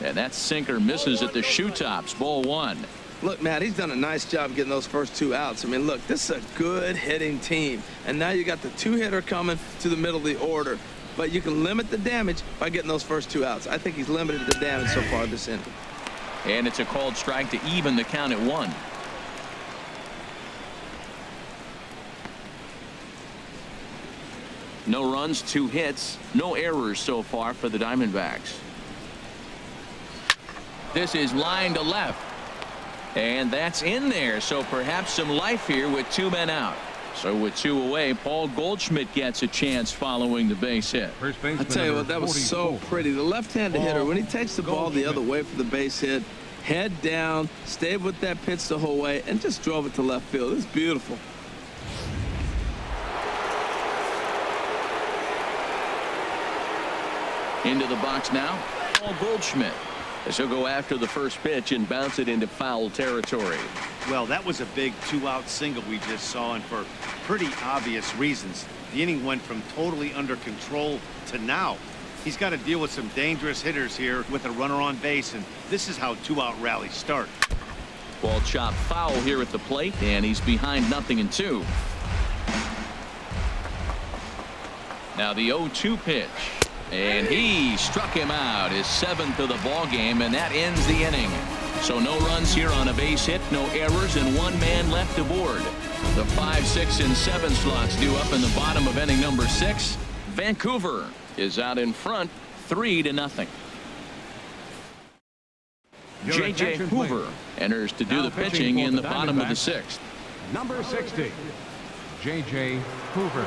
And that sinker misses at the shoe tops. Ball 1. Look, Matt, he's done a nice job getting those first 2 outs. I mean, look, this is a good hitting team. And now you got the 2-hitter coming to the middle of the order. But you can limit the damage by getting those first 2 outs. I think he's limited the damage so far this inning. And it's a called strike to even the count at 1. No runs, 2 hits, no errors so far for the Diamondbacks. This is line to left. And that's in there. So perhaps some life here with 2 men out. So with 2 away, Paul Goldschmidt gets a chance following the base hit. I tell you what, that was so pretty. The left-handed hitter, when he takes the ball the other way for the base hit, head down, stayed with that pitch the whole way, and just drove it to left field. It's beautiful. Into the box now, Paul Goldschmidt. As he'll go after the first pitch and bounce it into foul territory. Well, that was a big 2-out single we just saw, and for pretty obvious reasons. The inning went from totally under control to now. He's got to deal with some dangerous hitters here with a runner on base, and this is how 2-out rallies start. Ball chopped foul here at the plate, and he's behind 0-2. Now the 0-2 pitch. And he struck him out, his 7th of the ball game, and that ends the inning. So no runs here on a base hit, no errors, and 1 man left aboard. The 5, 6, and 7 slots due up in the bottom of inning number 6. Vancouver is out in front, 3-0. J.J. Hoover enters to do the pitching in the bottom of the 6th. Number 60, J.J. Hoover.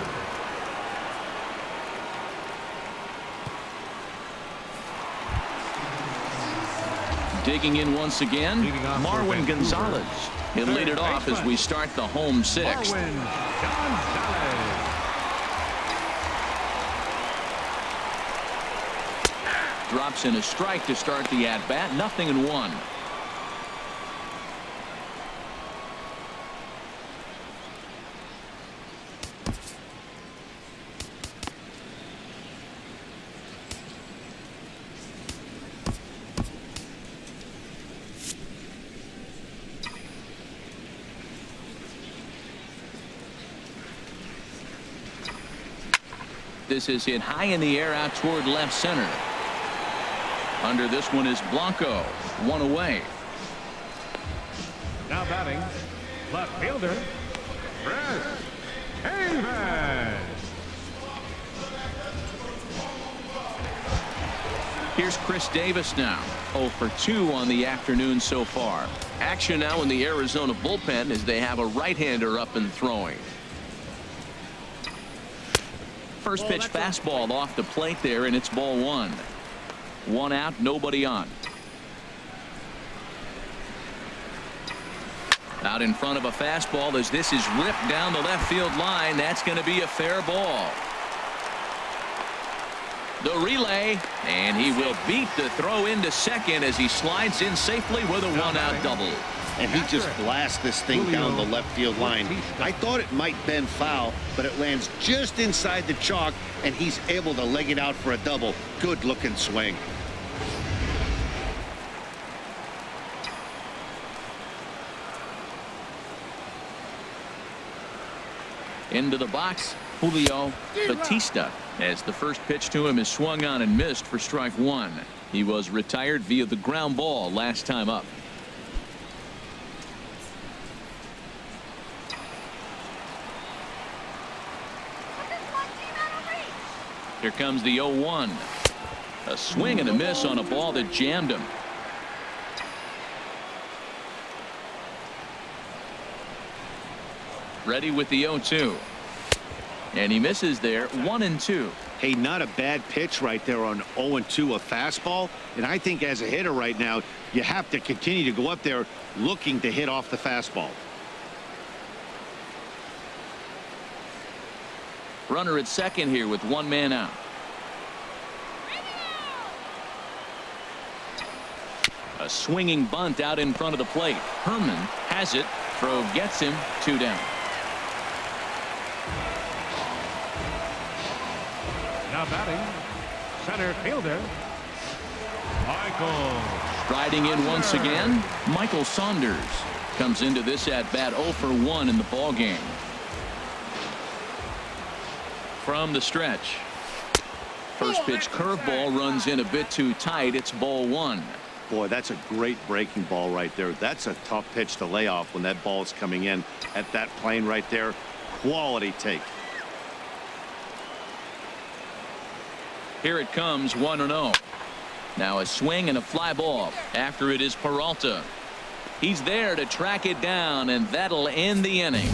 Digging in once again, Marwin Gonzalez. He'll lead it off as we start the home 6th. Drops in a strike to start the at-bat. 0-1. This is hit high in the air out toward left center. Under this one is Blanco. 1 away. Now batting, left fielder, Chris Davis. Here's Chris Davis now. 0 for 2 on the afternoon so far. Action now in the Arizona bullpen as they have a right-hander up and throwing. First pitch fastball off the plate there, and it's ball 1. 1 out, nobody on. Out in front of a fastball as this is ripped down the left field line. That's going to be a fair ball. The relay, and he will beat the throw into second as he slides in safely with a 1-out double. And he just blasts this thing down the left field line. I thought it might bend foul, but it lands just inside the chalk, and he's able to leg it out for a double. Good looking swing. Into the box, Julio Bautista, as the first pitch to him is swung on and missed for strike one. He was retired via the ground ball last time up. Here comes the 0-1. A swing and a miss on a ball that jammed him. Ready with the 0-2. And he misses there. 1-2. Hey, not a bad pitch right there on 0-2, a fastball. And I think as a hitter right now, you have to continue to go up there looking to hit off the fastball. Runner at second here with one man out. A swinging bunt out in front of the plate. Herman has it. Throw gets him. 2 down. Now batting, center fielder, Michael. Striding in once again, Michael Saunders comes into this at bat 0 for 1 in the ball game. From the stretch, first pitch curveball runs in a bit too tight. It's ball 1. Boy, that's a great breaking ball right there. That's a tough pitch to lay off when that ball is coming in at that plane right there. Quality take. Here it comes, 1-0. Now a swing and a fly ball. After it is Peralta. He's there to track it down, and that'll end the inning.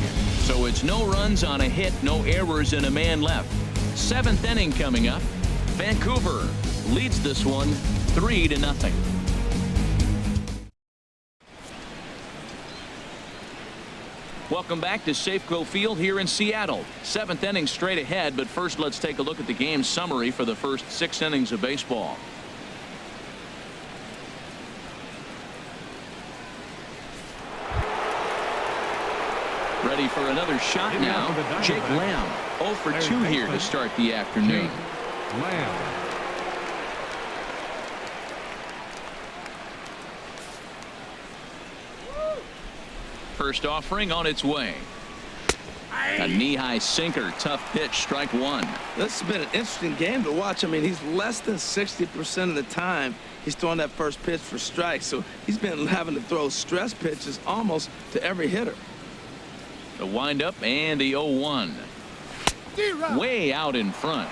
So it's no runs on a hit, no errors, and a man left. 7th inning coming up. Vancouver leads this one 3-0. Welcome back to Safeco Field here in Seattle. 7th inning straight ahead, but first let's take a look at the game summary for the first 6 innings of baseball. Ready for another shot now. Jake Lamb 0 for 2 here to start the afternoon. Lamb. First offering on its way. A knee-high sinker. Tough pitch. Strike 1. This has been an interesting game to watch. I mean, he's less than 60% of the time he's throwing that first pitch for strikes. So he's been having to throw stress pitches almost to every hitter. The windup and the 0-1. Way out in front.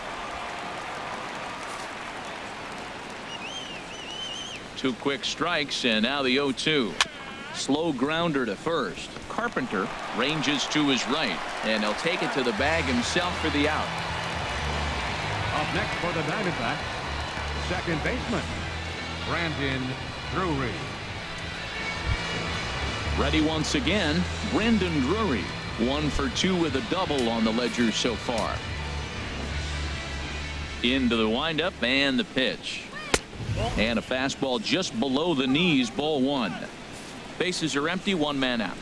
2 quick strikes, and now the 0-2. Slow grounder to first. Carpenter ranges to his right, and he'll take it to the bag himself for the out. Up next for the Diamondbacks, second baseman, Brandon Drury. Ready once again, Brandon Drury. 1 for 2 with a double on the ledger so far. Into the windup and the pitch. And a fastball just below the knees, ball 1. Bases are empty, 1 man out.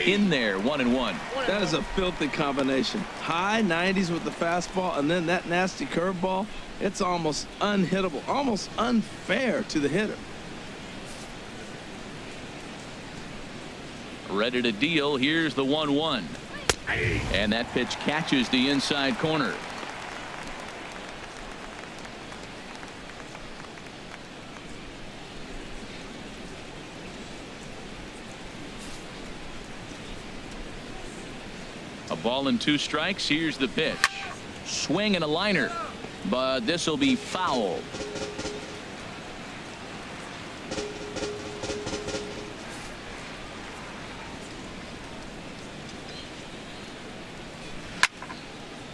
In there, 1-1. That is a filthy combination. High 90s with the fastball, and then that nasty curveball. It's almost unhittable, almost unfair to the hitter. Ready to deal. Here's the 1-1. And that pitch catches the inside corner. A ball and 2 strikes. Here's the pitch. Swing and a liner, but this will be foul.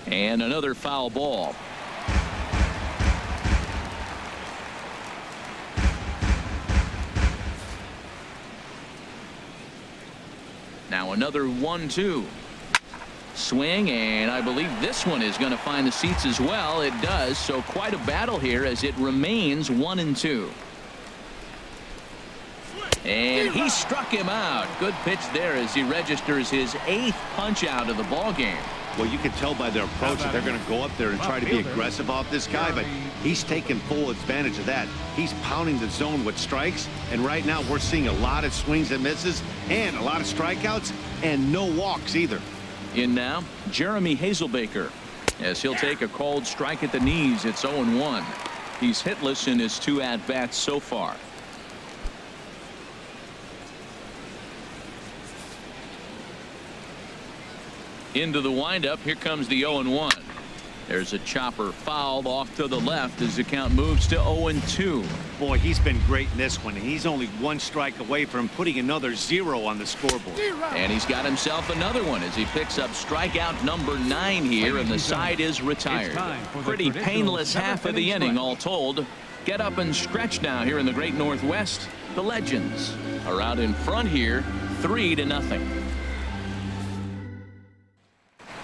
And another foul ball. Now another 1-2. Swing, and I believe this one is going to find the seats as well. It does. So quite a battle here as it remains 1-2. And he struck him out. Good pitch there as he registers his 8th punch out of the ball game. Well, you can tell by their approach that they're going to go up there and try to be aggressive off this guy, but he's taking full advantage of that. He's pounding the zone with strikes, and right now we're seeing a lot of swings and misses and a lot of strikeouts and no walks either. In now, Jeremy Hazelbaker, as he'll take a called strike at the knees. It's 0-1. He's hitless in his 2 at-bats so far. Into the windup. Here comes the 0-1. There's a chopper fouled off to the left as the count moves to 0-2. Boy, he's been great in this one. He's only 1 strike away from putting another 0 on the scoreboard. And he's got himself another one as he picks up strikeout number 9 here, and the side is retired. Pretty painless half of the inning all told. Get up and stretch now here in the great Northwest. The Legends are out in front here 3-0.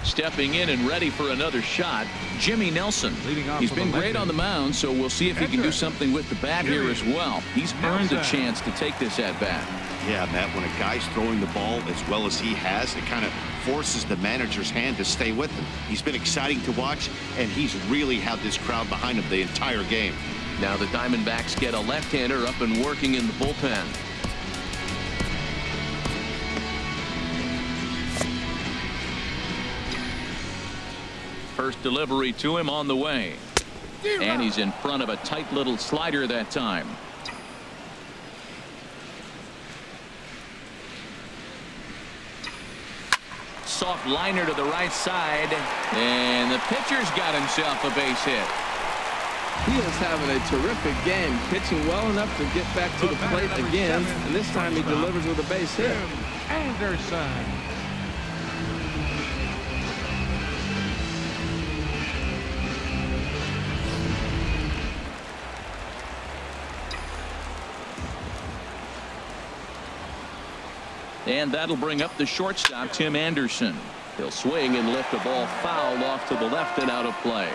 Stepping in and ready for another shot, Jimmy Nelson. He's been great on the mound, so we'll see if he can do something with the bat here as well. He's earned a chance to take this at bat. Yeah, Matt, when a guy's throwing the ball as well as he has, it kind of forces the manager's hand to stay with him. He's been exciting to watch, and he's really had this crowd behind him the entire game. Now the Diamondbacks get a left-hander up and working in the bullpen. First delivery to him on the way. And he's in front of a tight little slider that time. Soft liner to the right side. And the pitcher's got himself a base hit. He is having a terrific game, pitching well enough to get back to the plate again, and this time he delivers with a base hit. Anderson. And that'll bring up the shortstop, Tim Anderson. He'll swing and lift a ball fouled off to the left and out of play.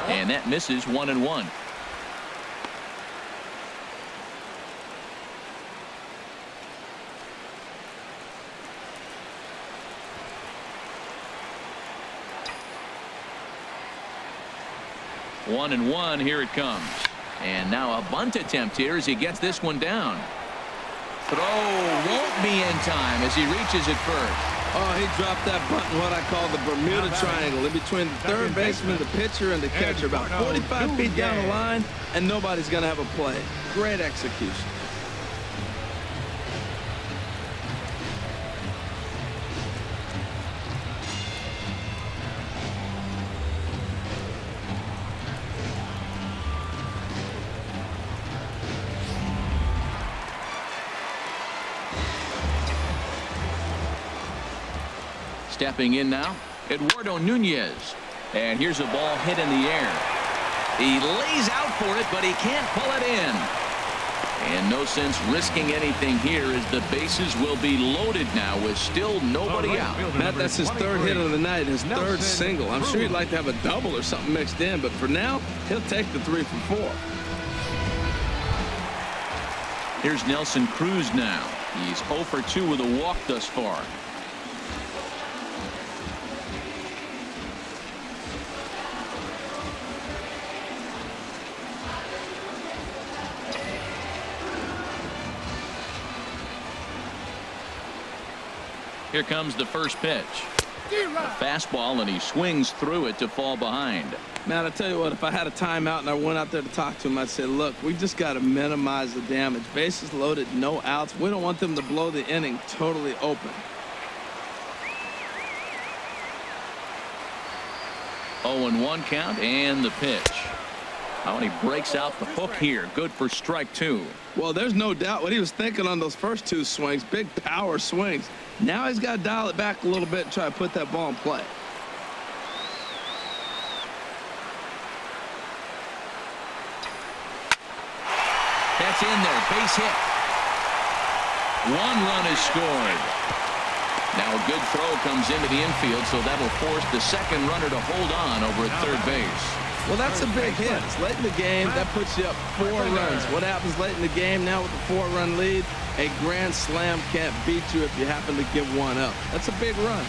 And that misses 1-1. One and one. Here it comes. And now a bunt attempt here as he gets this one down. Throw won't be in time as he reaches it first. Oh, he dropped that bunt in what I call the Bermuda Triangle, in between the third baseman, the pitcher, and the catcher, about 45 feet down the line, and nobody's going to have a play. Great execution. Stepping in now, Eduardo Nunez. And here's a ball hit in the air. He lays out for it, but he can't pull it in. And no sense risking anything here as the bases will be loaded now with still nobody out. Matt, that's his third hit of the night, his third single. I'm sure he'd like to have a double or something mixed in, but for now, he'll take the 3 for 4. Here's Nelson Cruz now. He's 0 for 2 with a walk thus far. Here comes the first pitch. A fastball, and he swings through it to fall behind. Man, I tell you what, if I had a timeout and I went out there to talk to him, I'd say, look, we just got to minimize the damage. Bases loaded, no outs. We don't want them to blow the inning totally open. 0-1 count and the pitch. Oh, and he breaks out the hook here. Good for strike 2. Well, there's no doubt what he was thinking on those first 2 swings. Big power swings. Now he's got to dial it back a little bit and try to put that ball in play. That's in there. Base hit. 1 run is scored. Now a good throw comes into the infield, so that'll force the second runner to hold on over at third base. Well, that's a big hit. It's late in the game. That puts you up 4 runs. What happens late in the game now with the 4-run lead? A grand slam can't beat you if you happen to give one up. That's a big run.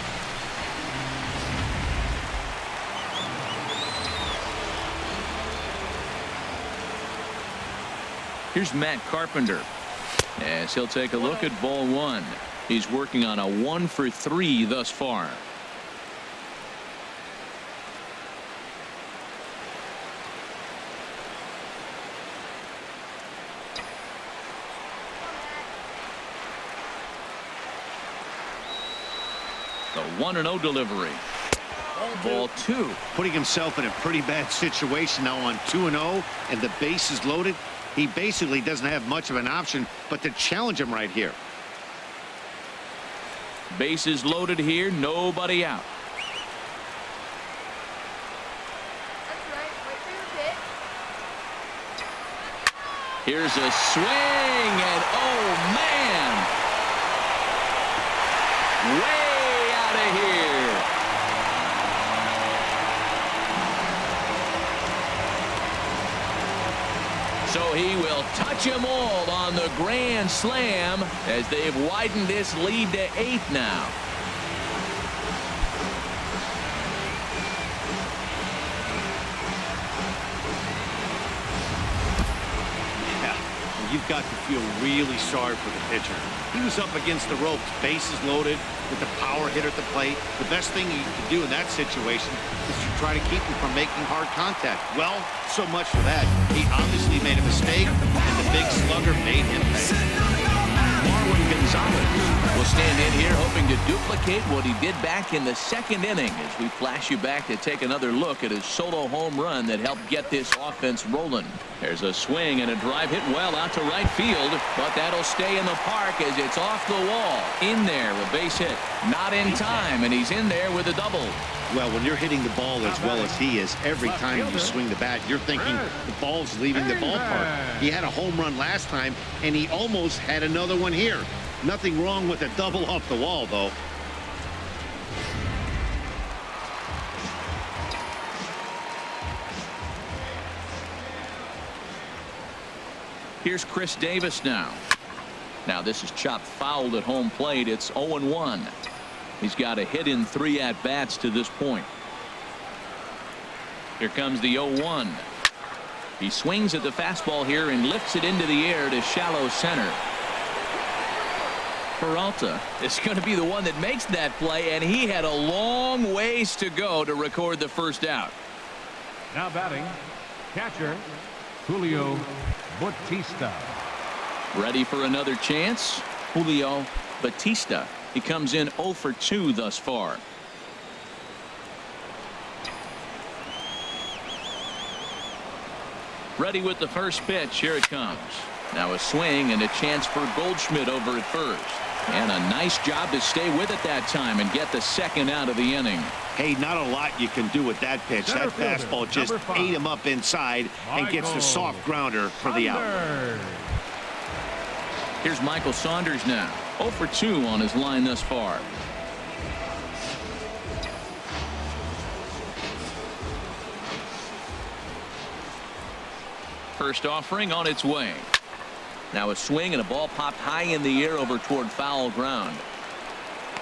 Here's Matt Carpenter as he'll take a look at ball one. He's working on a 1 for 3 thus far. The 1-0 delivery. Ball 2. Putting himself in a pretty bad situation now on 2-0 and the base is loaded. He basically doesn't have much of an option but to challenge him right here. Bases loaded here, nobody out. Here's a swing, and oh man, way out of here. So he will touch them all on the grand slam as they've widened this lead to 8 now. You've got to feel really sorry for the pitcher. He was up against the ropes, bases loaded, with the power hitter at the plate. The best thing you can do in that situation is to try to keep him from making hard contact. Well, so much for that. He obviously made a mistake, and the big slugger made him pay. Will stand in here hoping to duplicate what he did back in the 2nd inning as we flash you back to take another look at his solo home run that helped get this offense rolling. There's a swing and a drive hit well out to right field, but that'll stay in the park as it's off the wall. In there, a base hit. Not in time, and he's in there with a double. Well, when you're hitting the ball as well as he is, every time you swing the bat, you're thinking the ball's leaving the ballpark. He had a home run last time, and he almost had another one here. Nothing wrong with a double off the wall, though. Here's Chris Davis now. Now this is chopped fouled at home plate. It's 0-1. He's got a hit in 3 at-bats to this point. Here comes the 0-1. He swings at the fastball here and lifts it into the air to shallow center. Peralta is going to be the one that makes that play, and he had a long ways to go to record the first out. Now batting, catcher Julio Bautista. Ready for another chance? Julio Bautista. He comes in 0 for 2 thus far. Ready with the first pitch. Here it comes. Now a swing and a chance for Goldschmidt over at first. And a nice job to stay with it that time and get the 2nd out of the inning. Hey, not a lot you can do with that pitch. That fastball just ate him up inside and gets the soft grounder for the out. Here's Michael Saunders now. 0 for 2 on his line thus far. First offering on its way. Now a swing and a ball popped high in the air over toward foul ground.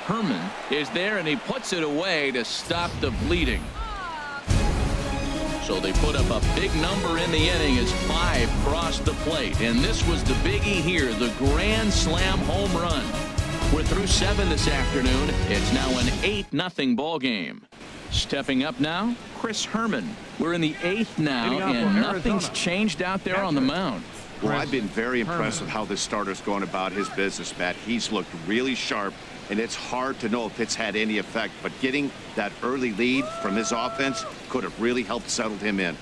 Herman is there and he puts it away to stop the bleeding. So they put up a big number in the inning as 5 crossed the plate. And this was the biggie here, the grand slam home run. We're through 7 this afternoon. It's now an 8-0 ball game. Stepping up now, Chris Herman. We're in the 8th now, and nothing's changed out there on the mound. Well, I've been very impressed with how this starter's going about his business, Matt. He's looked really sharp, and it's hard to know if it's had any effect. But getting that early lead from his offense could have really helped settle him in.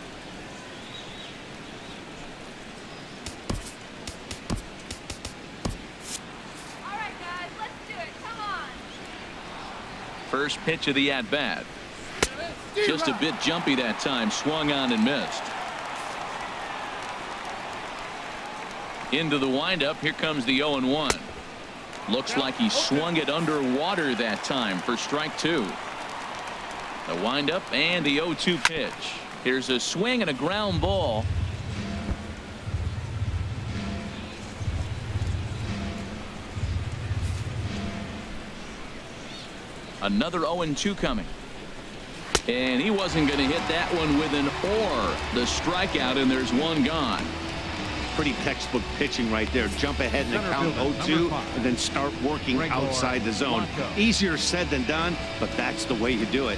All right, guys, let's do it. Come on. First pitch of the at-bat. Just a bit jumpy that time. Swung on and missed. Into the windup. Here comes the 0-1. Looks like he swung it underwater that time for strike 2. The windup and the 0-2 pitch. Here's a swing and a ground ball. Another 0-2 coming. And he wasn't going to hit that one with an or. The strikeout, and there's one gone. Pretty textbook pitching right there. Jump ahead in the count 0-2 and then start working outside the zone. Easier said than done, but that's the way you do it.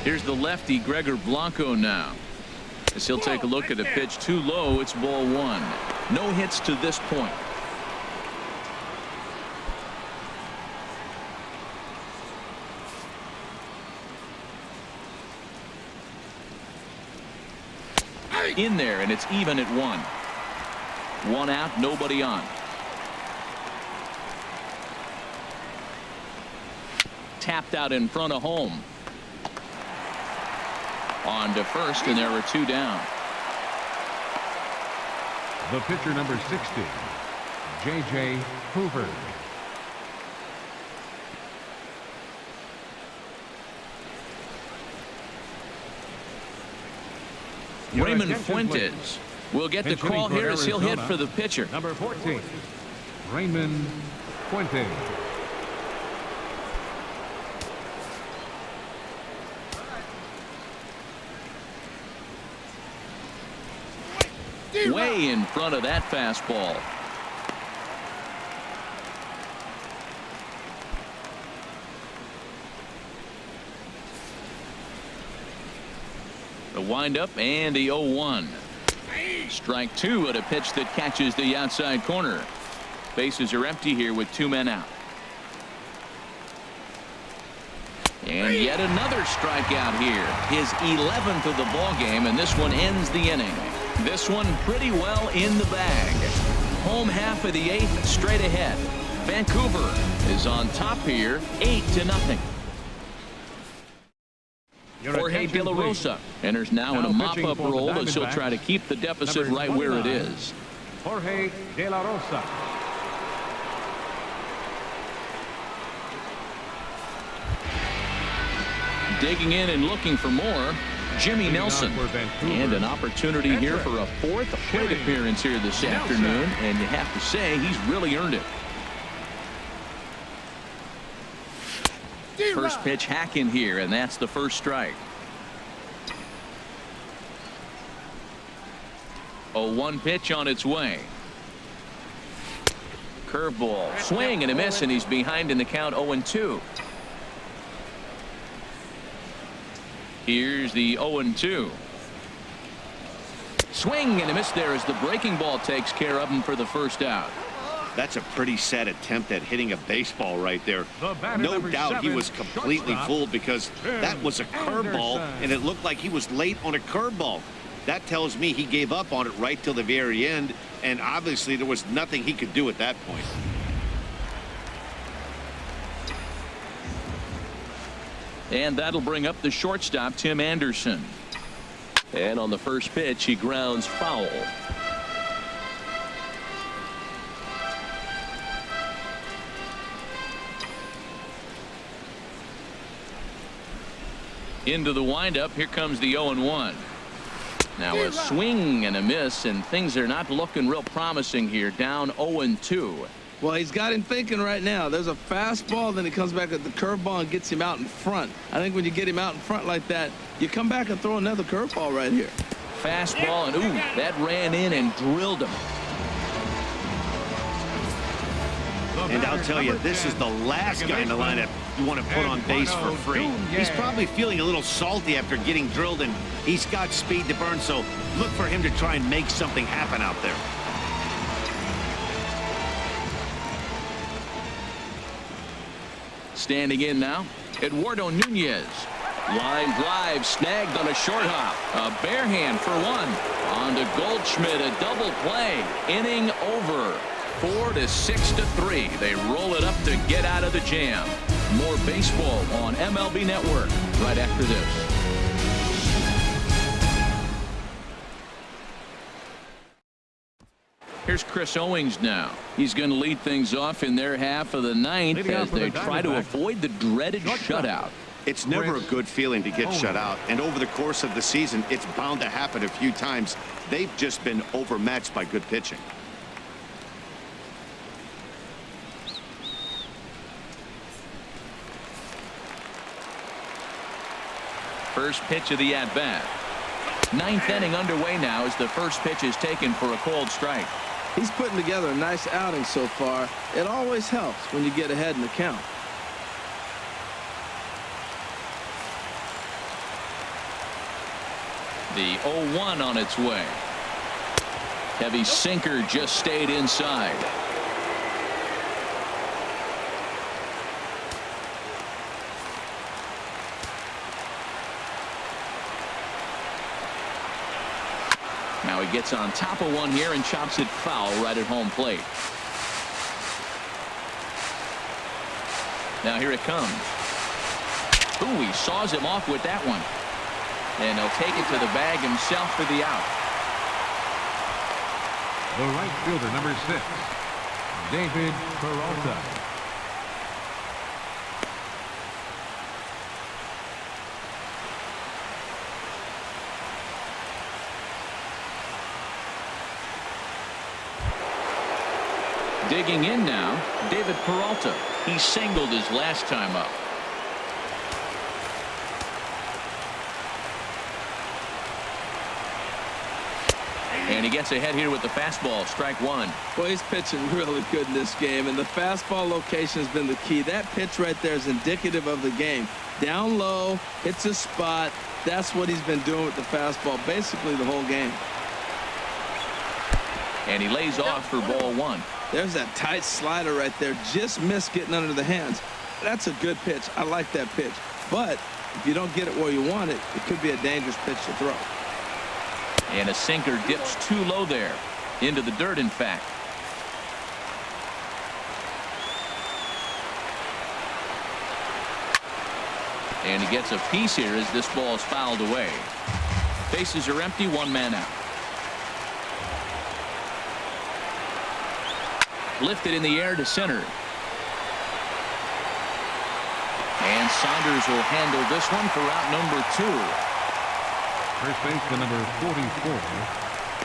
Here's the lefty, Gregor Blanco, now. As he'll take a look at a pitch too low, it's ball one. No hits to this point. In there, and it's even at one. One out, nobody on. Tapped out in front of home. On to first, and there were two down. The pitcher, number 60, J.J. Hoover. Raymond Fuentes will get the call here as he'll hit for the pitcher. Number 14, Raymond Fuentes. Way in front of that fastball. The windup and the 0-1. Strike two at a pitch that catches the outside corner. Bases are empty here with two men out. And yet another strikeout here. His 11th of the ball game, and this one ends the inning. This one pretty well in the bag. Home half of the eighth, straight ahead. Vancouver is on top here, 8-0. Jorge De La Rosa enters now in a mop-up role as he'll try to keep the deficit right where it is. Jorge De La Rosa. Digging in and looking for more, Jimmy Nelson. And an opportunity here for a fourth plate appearance here this afternoon, and you have to say he's really earned it. First pitch hack in here, and that's the first strike. 0-1 pitch on its way. Curveball, swing and a miss, and he's behind in the count 0-2. Here's the 0-2. Swing and a miss there as the breaking ball takes care of him for the first out. That's a pretty sad attempt at hitting a baseball right there. No doubt he was completely fooled because that was a curveball, and it looked like he was late on a curveball. That tells me he gave up on it right till the very end, and obviously there was nothing he could do at that point. And that'll bring up the shortstop, Tim Anderson. And on the first pitch, he grounds foul. Into the windup, here comes the 0-1. Now a swing and a miss, and things are not looking real promising here. Down 0-2. Well, he's got him thinking right now. There's a fastball, then he comes back at the curveball and gets him out in front. I think when you get him out in front like that, you come back and throw another curveball right here. Fastball, and ooh, that ran in and drilled him. And I'll tell you, this is the last guy in the lineup you want to put on base for free. He's probably feeling a little salty after getting drilled, and he's got speed to burn, so look for him to try and make something happen out there. Standing in now, Eduardo Nunez. Line drive snagged on a short hop. A bare hand for one. On to Goldschmidt, a double play. Inning over. 4-6-3. They roll it up to get out of the jam. More baseball on MLB Network right after this. Here's Chris Owings now. He's going to lead things off in their half of the ninth as they try to avoid the dreaded shutout. It's never a good feeling to get shut out, and over the course of the season, it's bound to happen a few times. They've just been overmatched by good pitching. First pitch of the at-bat. Ninth inning underway now as the first pitch is taken for a called strike. He's putting together a nice outing so far. It always helps when you get ahead in the count. The 0-1 on its way. Heavy sinker just stayed inside. Now he gets on top of one here and chops it foul right at home plate. Now here it comes. Ooh, he saws him off with that one. And he'll take it to the bag himself for the out. The right fielder, number 6, David Peralta. Digging in now, David Peralta. He singled his last time up. And he gets ahead here with the fastball, strike one. Well, he's pitching really good in this game, and the fastball location has been the key. That pitch right there is indicative of the game. Down low, hits a spot. That's what he's been doing with the fastball basically the whole game. And he lays off for ball one. There's that tight slider right there. Just missed getting under the hands. That's a good pitch. I like that pitch. But if you don't get it where you want it, it could be a dangerous pitch to throw. And a sinker dips too low there. Into the dirt, in fact. And he gets a piece here as this ball is fouled away. Bases are empty, one man out. Lifted in the air to center. And Saunders will handle this one for out number 2. First baseman, number 44,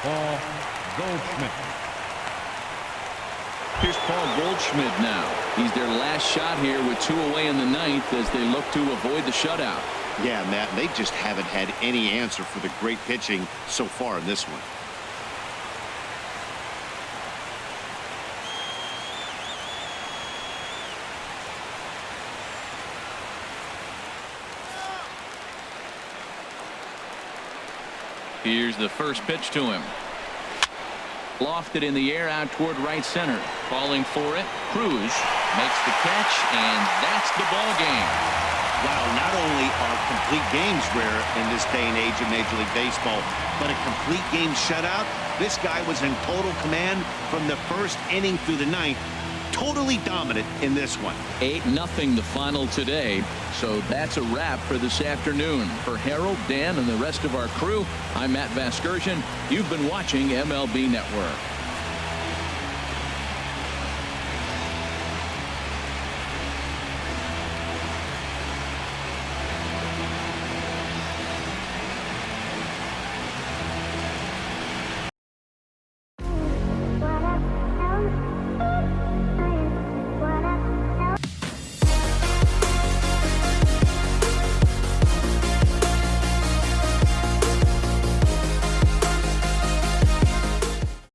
Paul Goldschmidt. Here's Paul Goldschmidt now. He's their last shot here with 2 away in the 9th as they look to avoid the shutout. Yeah, Matt, they just haven't had any answer for the great pitching so far in this one. Here's the first pitch to him. Lofted in the air out toward right center. Falling for it. Cruz makes the catch, and that's the ball game. Wow, not only are complete games rare in this day and age of Major League Baseball, but a complete game shutout. This guy was in total command from the first inning through the 9th. Totally dominant in this one. 8-0 the final today. So that's a wrap for this afternoon. For Harold, Dan, and the rest of our crew, I'm Matt Vasgersian. You've been watching MLB Network.